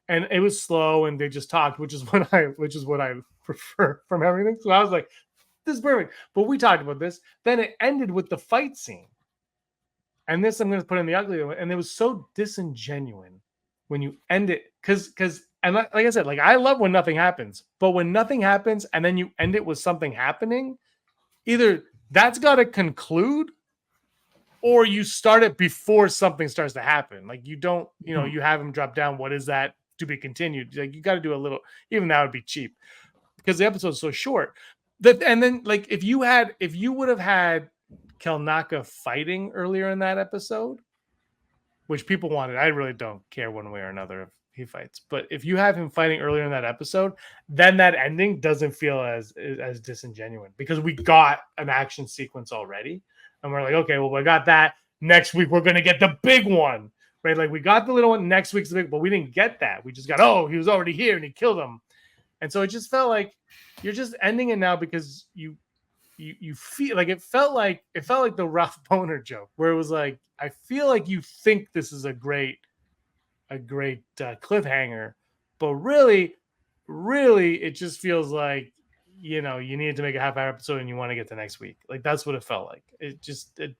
And it was slow, and they just talked, which is what I prefer from everything. So I was like, this is perfect. But we talked about this. Then it ended with the fight scene. And this I'm going to put in the ugly one. And it was so disingenuous when you end it. Because and like I said, like I love when nothing happens, but when nothing happens and then you end it with something happening, either that's got to conclude or you start it before something starts to happen. Like you don't, you have him drop down. What is that to be continued? Like you got to do a little, even that would be cheap because the episode's so short. And then like if you would have had Kelnaka fighting earlier in that episode, which people wanted, I really don't care one way or another if he fights. But if you have him fighting earlier in that episode, then that ending doesn't feel as disingenuous because we got an action sequence already. And we're like, okay, well, we got that. Next week, we're going to get the big one, right? Like we got the little one. Next week's the big, but we didn't get that. We just got, he was already here and he killed him. And so it just felt like you're just ending it now because you feel like it felt like the Ralph Boner joke where it was like, I feel like you think this is a great cliffhanger, But really, it just feels like, you needed to make a half-hour episode and you want to get to next week. Like, that's what it felt like. It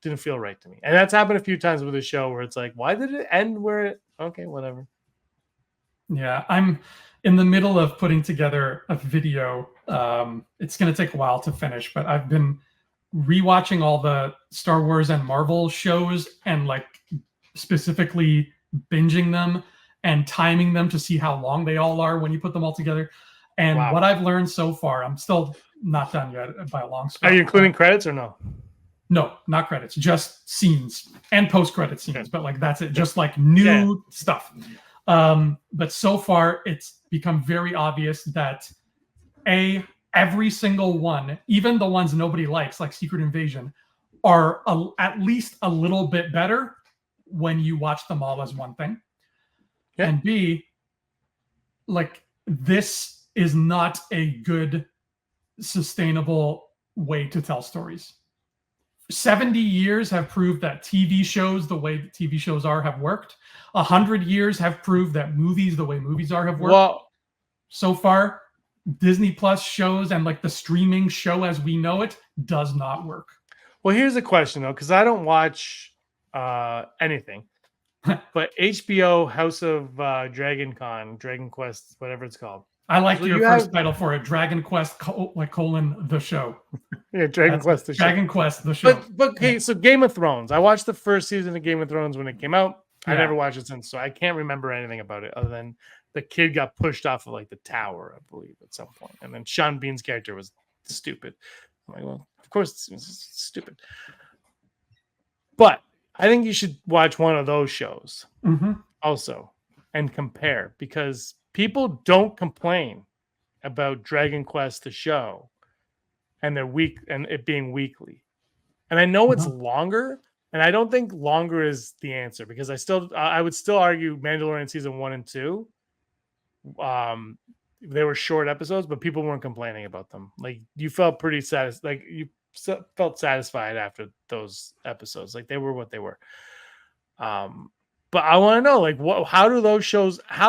didn't feel right to me. And that's happened a few times with the show where it's like, why did it end okay, whatever. Yeah, I'm in the middle of putting together a video. It's going to take a while to finish, but I've been rewatching all the Star Wars and Marvel shows and like specifically binging them and timing them to see how long they all are when you put them all together. And what I've learned so far, I'm still not done yet by a long shot. Are you including credits or no? No, not credits, just scenes and post-credit scenes. But like that's it, just like new stuff. But so far, it's become very obvious that every single one, even the ones nobody likes, like Secret Invasion, are at least a little bit better when you watch them all as one thing. Yeah. And B, like this is not a good, sustainable way to tell stories. 70 years have proved that TV shows, the way that TV shows are, have worked. 100 years have proved that movies, the way movies are, have worked. Well, so far, Disney Plus shows and like the streaming show as we know it does not work. Well, here's a question though, because I don't watch anything, but HBO House of Dragon Quest, whatever it's called. I like your first title for it, Dragon Quest: the show. Yeah, Dragon Quest the show. Dragon Quest the show. But okay, so Game of Thrones. I watched the first season of Game of Thrones when it came out. I never watched it since, so I can't remember anything about it other than the kid got pushed off of like the tower, I believe, at some point, and then Sean Bean's character was stupid. I'm like, well, of course it's stupid. But I think you should watch one of those shows also and compare, because people don't complain about Dragon Quest the show and it being weekly. And I know it's longer, and I don't think longer is the answer, because I would still argue Mandalorian season 1 and 2. They were short episodes, but people weren't complaining about them. Like, you felt pretty satisfied. Like, you felt satisfied after those episodes. Like, they were what they were. But I want to know, like, how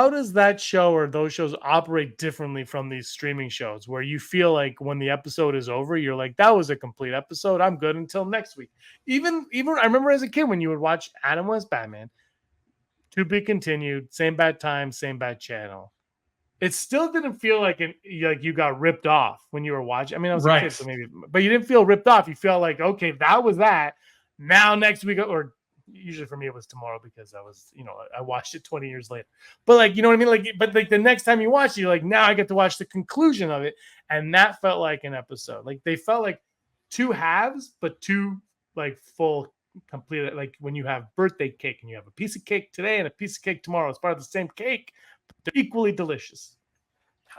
does that show or those shows operate differently from these streaming shows, where you feel like when the episode is over, you're like, that was a complete episode. I'm good until next week. Even I remember as a kid when you would watch Adam West Batman, to be continued, same bad time, same bad channel. It still didn't feel like you got ripped off when you were watching. I mean, I was a kid, so maybe, but you didn't feel ripped off. You felt like, okay, that was that. Now next week, or usually for me it was tomorrow, because I watched it 20 years later. But like, you know what I mean? Like, but like the next time you watch it, you're like, now I get to watch the conclusion of it. And that felt like an episode. Like, they felt like two halves, but two like full complete. Like when you have birthday cake and you have a piece of cake today and a piece of cake tomorrow, it's part of the same cake. They're equally delicious.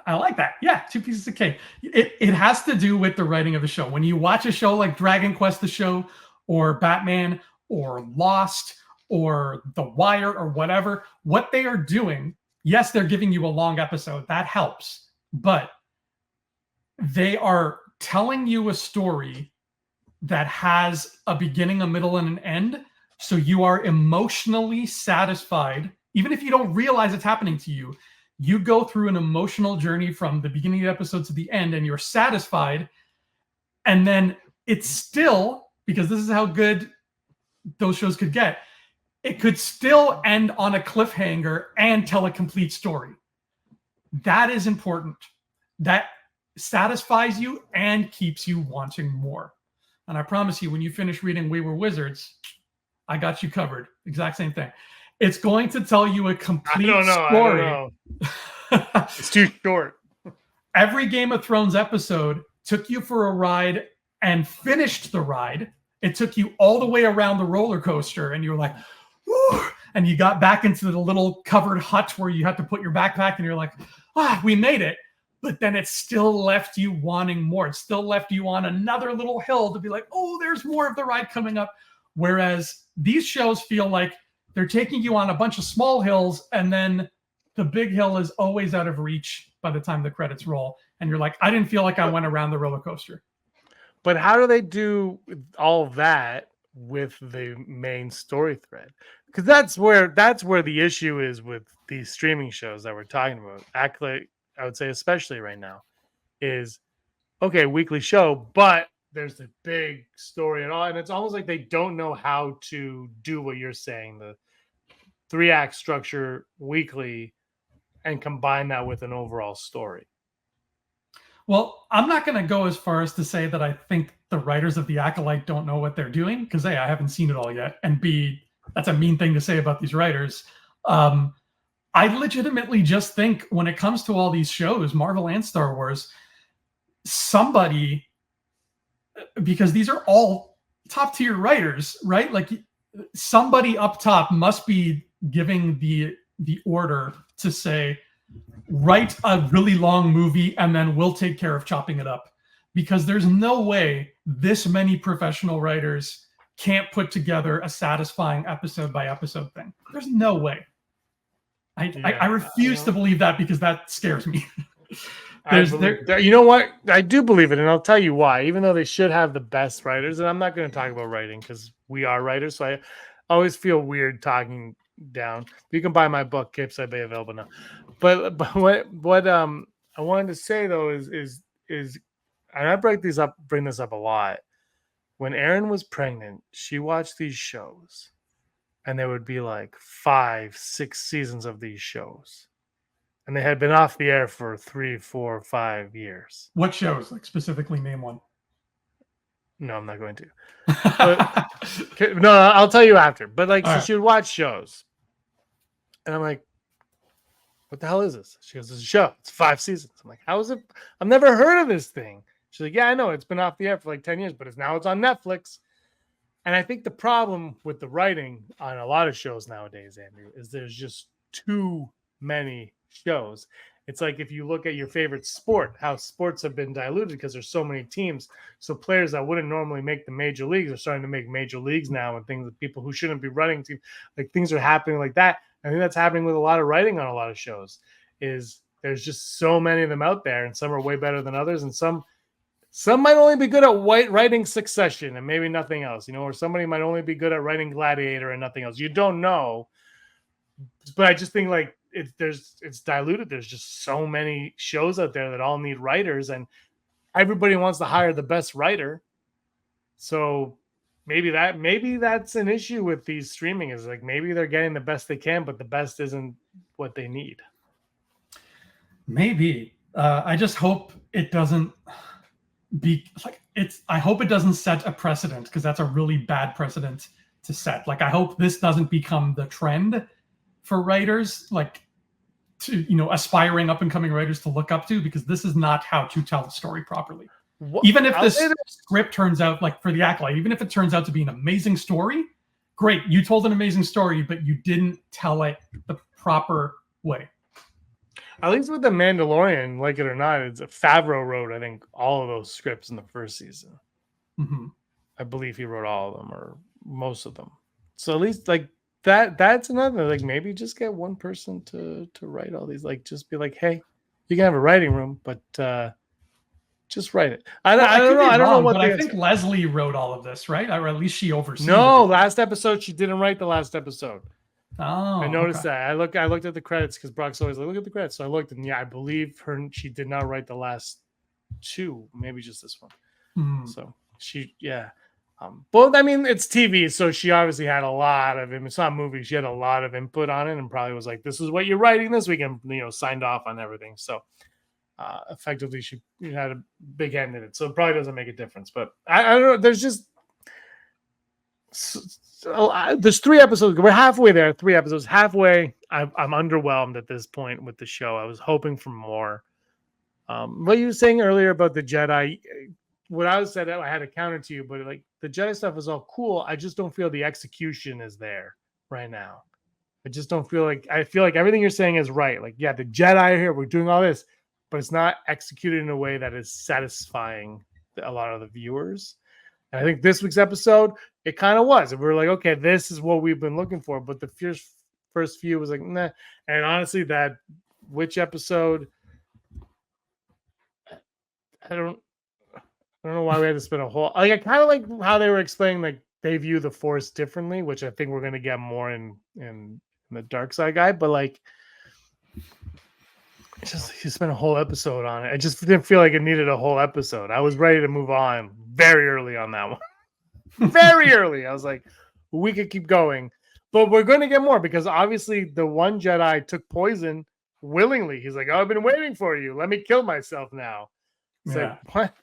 I like that. Yeah, 2 pieces of cake. It has to do with the writing of the show. When you watch a show like Dragon Quest the show, or Batman, or Lost, or The Wire, or whatever, what they are doing, yes, they're giving you a long episode. That helps. But they are telling you a story that has a beginning, a middle, and an end. So you are emotionally satisfied. Even if you don't realize it's happening to you, you go through an emotional journey from the beginning of the episode to the end, and you're satisfied. And then it's still, because this is how good those shows could get, it could still end on a cliffhanger and tell a complete story. That is important. That satisfies you and keeps you wanting more. And I promise you, when you finish reading We Were Wizards, I got you covered. Exact same thing. It's going to tell you a complete story. I don't know. It's too short. Every Game of Thrones episode took you for a ride and finished the ride. It took you all the way around the roller coaster, and you were like, woo! And you got back into the little covered hut where you had to put your backpack, and you're like, we made it. But then it still left you wanting more. It still left you on another little hill to be like, oh, there's more of the ride coming up. Whereas these shows feel like they're taking you on a bunch of small hills, and then the big hill is always out of reach by the time the credits roll. And you're like, I didn't feel like I went around the roller coaster. But how do they do all of that with the main story thread? because that's where the issue is with these streaming shows that we're talking about. Acolyte, I would say, especially right now, is okay, weekly show, but there's a big story and all, and it's almost like they don't know how to do what you're saying, the 3-act structure weekly, and combine that with an overall story. Well, I'm not going to go as far as to say that I think the writers of The Acolyte don't know what they're doing, because A, I haven't seen it all yet, and B, that's a mean thing to say about these writers. I legitimately just think when it comes to all these shows, Marvel and Star Wars, somebody, because these are all top tier writers, right? Like somebody up top must be giving the order to say, write a really long movie and then we'll take care of chopping it up, because there's no way this many professional writers can't put together a satisfying episode by episode thing. There's no way. I refuse to believe that, because that scares me. You know what? I do believe it, and I'll tell you why. Even though they should have the best writers, and I'm not going to talk about writing because we are writers, so I always feel weird talking down. You can buy my book, Capes I Bay, available now. But what I wanted to say though is and I bring this up a lot. When Erin was pregnant, she watched these shows, and there would be like 5, 6 seasons of these shows. And they had been off the air for 3, 4, 5 years. What shows? Like specifically name one. No, I'm not going to. But, no, I'll tell you after. But like, so she would watch shows. And I'm like, what the hell is this? She goes, it's a show. It's 5 seasons. I'm like, how is it? I've never heard of this thing. She's like, yeah, I know. It's been off the air for like 10 years, but it's on Netflix. And I think the problem with the writing on a lot of shows nowadays, Andrew, is there's just too many shows. It's like if you look at your favorite sport, how sports have been diluted because there's so many teams. So players that wouldn't normally make the major leagues are starting to make major leagues now, and things, people who shouldn't be running teams, like things are happening like that. I think that's happening with a lot of writing on a lot of shows. Is there's just so many of them out there, and some are way better than others, and some might only be good at writing Succession and maybe nothing else, or somebody might only be good at writing Gladiator and nothing else. You don't know, but I just think like it's diluted. There's just so many shows out there that all need writers, and everybody wants to hire the best writer. So maybe that's an issue with these streaming, is like maybe they're getting the best they can, but the best isn't what they need. Maybe. I just hope it doesn't I hope it doesn't set a precedent, because that's a really bad precedent to set. Like, I hope this doesn't become the trend for writers, like to, aspiring up and coming writers to look up to, because this is not how to tell the story properly. Even if this script turns out, like for The Acolyte, even if it turns out to be an amazing story, great. You told an amazing story, but you didn't tell it the proper way. At least with The Mandalorian, like it or not, it's Favreau wrote, I think, all of those scripts in the first season. Mm-hmm. I believe he wrote all of them or most of them. So at least like that's another, like maybe just get one person to write all these, like just be like, hey, you can have a writing room, but just write it. I don't know what. But I think Leslie wrote all of this, right? Or at least she oversees. No, last episode she didn't write the last episode. Oh, I noticed that. I looked at the credits because Brock's always like, look at the credits. So I looked, and yeah, I believe she did not write the last 2, maybe just this one. Mm. So but I mean, it's TV, so she obviously had a lot of it's not movies. She had a lot of input on it, and probably was like, this is what you're writing this week, and signed off on everything. So effectively, she had a big hand in it. So it probably doesn't make a difference. But I don't know. There's just there's 3 episodes. We're halfway there. 3 episodes. Halfway. I'm underwhelmed at this point with the show. I was hoping for more. What you were saying earlier about the Jedi, what I said, I had to counter to you, but like the Jedi stuff is all cool. I just don't feel the execution is there right now. I just don't feel like, I feel like everything you're saying is right. Like, yeah, the Jedi are here, we're doing all this, but it's not executed in a way that is satisfying a lot of the viewers. And I think this week's episode, it kind of was. And we were like, okay, this is what we've been looking for. But the first few was like, nah. And honestly, that which episode, I don't know why we had to spend a whole, like, I kind of like how they were explaining like they view the Force differently, which I think we're going to get more in the Dark Side guy. But like, it's just you spent a whole episode on it. I just didn't feel like it needed a whole episode. I was ready to move on very early on that one. Very early. I was like, we could keep going, but we're going to get more because obviously the one Jedi took poison willingly. He's like, oh, I've been waiting for you. Let me kill myself now. It's like, what?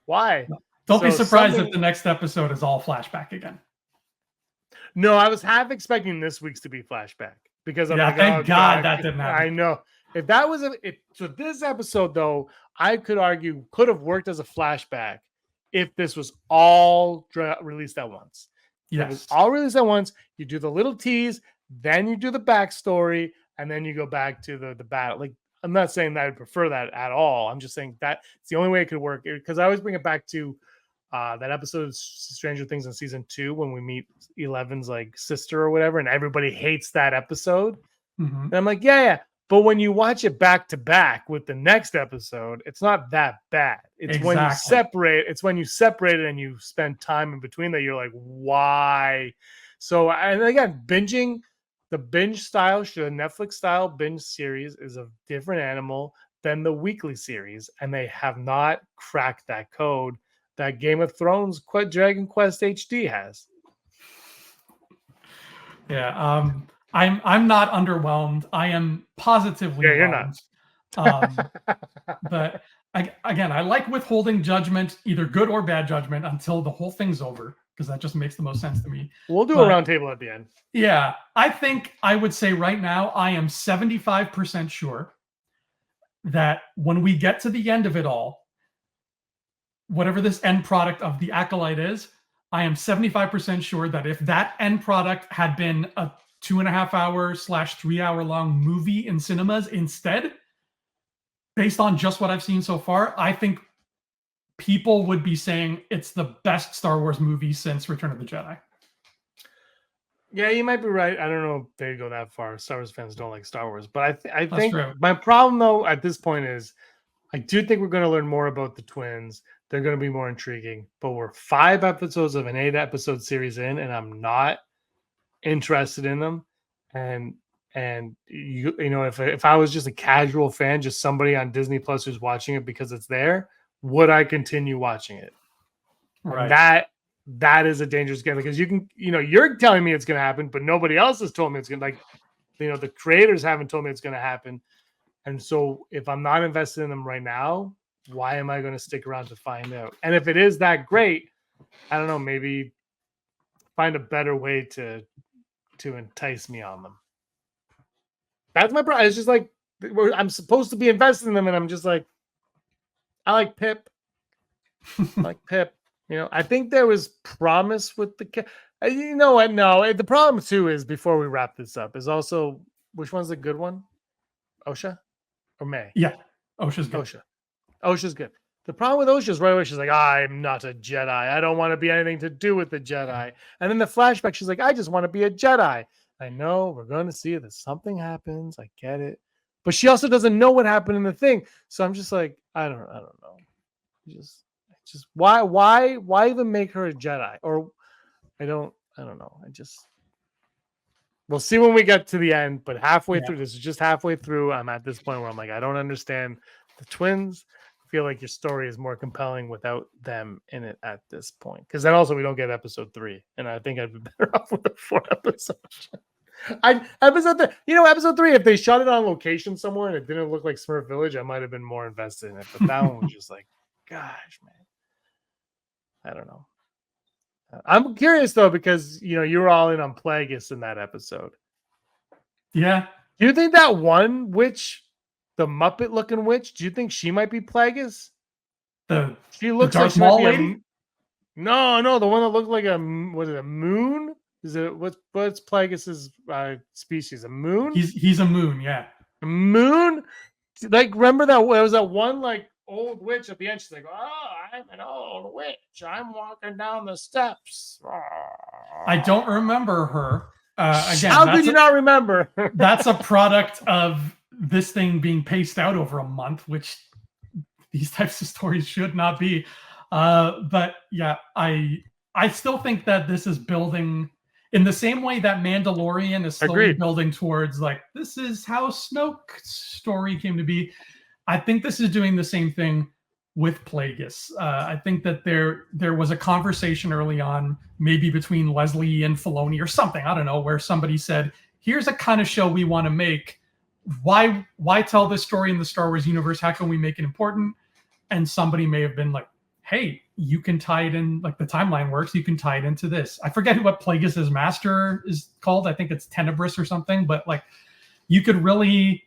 Why? Don't be surprised if the next episode is all flashback again. No, I was half expecting this week's to be flashback because I'm like, thank God that didn't happen. I know. If that was so this episode though, I could argue could have worked as a flashback if this was all released at once. Yes. If it was all released at once, you do the little tease, then you do the backstory, and then you go back to the battle. Like, I'm not saying that I'd prefer that at all. I'm just saying that it's the only way it could work because I always bring it back to that episode of Stranger Things in season 2 when we meet Eleven's like sister or whatever, and everybody hates that episode. Mm-hmm. And I'm like, yeah. But when you watch it back to back with the next episode, it's not that bad. It's when you separate. It's when you separate it and you spend time in between that you're like, why? So, and again, binging. The binge style, the Netflix style binge series is a different animal than the weekly series, and they have not cracked that code that Game of Thrones Dragon Quest HD has. Yeah, I'm not underwhelmed. I am positively you're not. But I like withholding judgment, either good or bad judgment, until the whole thing's over, because that just makes the most sense to me. We'll do a roundtable at the end. Yeah, I think I would say right now I am 75% sure that when we get to the end of it all, whatever this end product of the Acolyte is, I am 75% sure that if that end product had been a 2.5 hour / 3 hour long movie in cinemas instead, based on just what I've seen so far, I think people would be saying it's the best Star Wars movie since Return of the Jedi. Yeah, you might be right. I don't know if they go that far. Star Wars fans don't like Star Wars. But I think my problem, though, at this point is I do think we're going to learn more about the twins. They're going to be more intriguing. But we're 5 episodes of an 8-episode series in, and I'm not interested in them. And you know, if I was just a casual fan, just somebody on Disney Plus who's watching it because it's there, would I continue watching it? Right. That is a dangerous game because you can, you know, you're telling me it's going to happen, but nobody else has told me it's going to, like, you know, the creators haven't told me it's going to happen. And so if I'm not invested in them right now, why am I going to stick around to find out? And if it is that great, I don't know, maybe find a better way to entice me on them. That's my problem. It's just like, I'm supposed to be invested in them, and I'm just like, I like Pip. You know, I think there was promise with the. You know what? No, the problem too is, before we wrap this up, is also which one's the good one? Osha or May? Yeah, Osha's good. Osha's good. The problem with Osha is right away she's like, I'm not a Jedi. I don't want to be anything to do with the Jedi. And then the flashback, she's like, I just want to be a Jedi. I know we're going to see that something happens. I get it. But she also doesn't know what happened in the thing. So I'm just like, I don't know. Just why even make her a Jedi? Or I don't know. We'll see when we get to the end, but halfway through, this is just halfway through. I'm at this point where I'm like, I don't understand the twins. I feel like your story is more compelling without them in it at this point. Because then also we don't get episode 3. And I think I'd be better off with a 4 episode. Episode 3, if they shot it on location somewhere and it didn't look like Smurf Village, I might have been more invested in it. But that one was just like, gosh, man. I don't know. I'm curious though, because you were all in on Plagueis in that episode. Yeah. Do you think that one witch, the Muppet looking witch, do you think she might be Plagueis? She looks like small lady? No, the one that looked like a moon? Is it what's Plagueis's species? A moon? He's a moon, yeah. A moon? Like, remember that there was that one like old witch at the end. She's like, "Oh, I'm an old witch. I'm walking down the steps." Oh. I don't remember her. Again, how could you not remember? That's a product of this thing being paced out over a month, which these types of stories should not be. But yeah, I I still think that this is building in the same way that Mandalorian is slowly Agreed. building towards like, this is how Snoke's story came to be. I think this is doing the same thing with Plagueis. I think that there was a conversation early on, maybe between Leslie and Filoni or something, I don't know, where somebody said, here's a kind of show we want to make. Why tell this story in the Star Wars universe? How can we make it important? And somebody may have been like, hey, you can tie it in, like the timeline works, you can tie it into this. I forget what Plagueis' master is called. I think it's Tenebris or something, but like you could really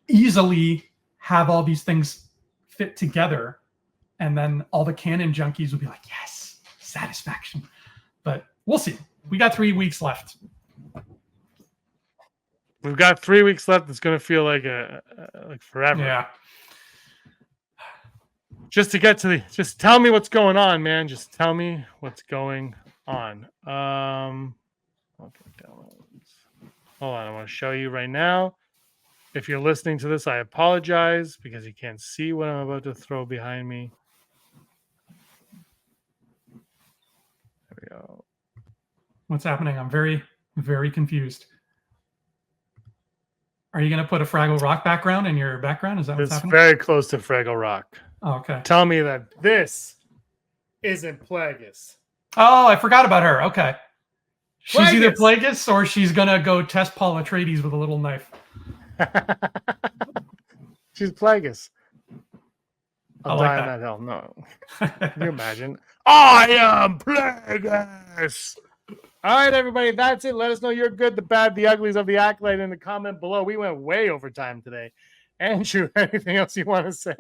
easily have all these things fit together, and then all the canon junkies would be like, yes, satisfaction. But we'll see. We got 3 weeks left. We've got 3 weeks left. It's going to feel like like forever. Yeah. Just to get to just tell me what's going on, man. Just tell me what's going on. Okay, hold on. I want to show you right now. If you're listening to this, I apologize because you can't see what I'm about to throw behind me. There we go. What's happening? I'm very, very confused. Are you going to put a Fraggle Rock background in your background? Is that what's happening? It's very close to Fraggle Rock. Oh, okay. Tell me that this isn't Plagueis. Oh, I forgot about her. Okay. She's either Plagueis. Plagueis or she's going to go test Paul Atreides with a little knife. She's Plagueis. I'll like die on that. that hill. No. Can you imagine? I am Plagueis. All right, everybody. That's it. Let us know you're good, the bad, the uglies of the Acolyte in the comment below. We went way over time today. Andrew, anything else you want to say?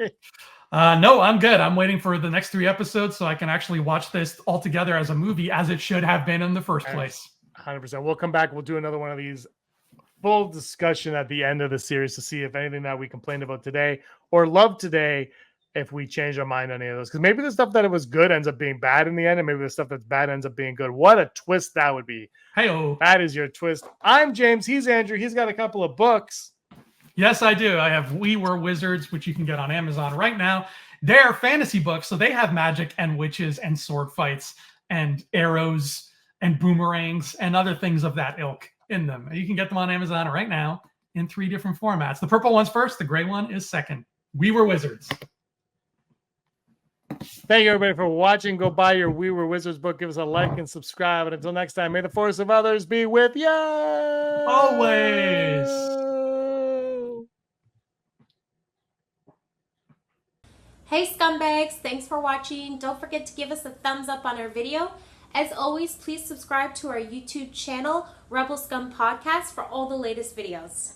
No, I'm good. I'm waiting for the next 3 episodes so I can actually watch this all together as a movie as it should have been in the first place. 100%. We'll come back. We'll do another one of these full discussion at the end of the series to see if anything that we complained about today or loved today, if we change our mind on any of those. Because maybe the stuff that it was good ends up being bad in the end, and maybe the stuff that's bad ends up being good. What a twist that would be. Hey-o. That is your twist. I'm James. He's Andrew. He's got a couple of books. Yes, I do. I have We Were Wizards, which you can get on Amazon right now. They're fantasy books, so they have magic and witches and sword fights and arrows and boomerangs and other things of that ilk in them. You can get them on Amazon right now in 3 different formats. The purple one's first, the gray one is second. We Were Wizards. Thank you, everybody, for watching. Go buy your We Were Wizards book. Give us a like and subscribe. And until next time, may the force of others be with you. Always. Hey scumbags, thanks for watching. Don't forget to give us a thumbs up on our video. As always, please subscribe to our YouTube channel, Rebel Scum Podcast, for all the latest videos.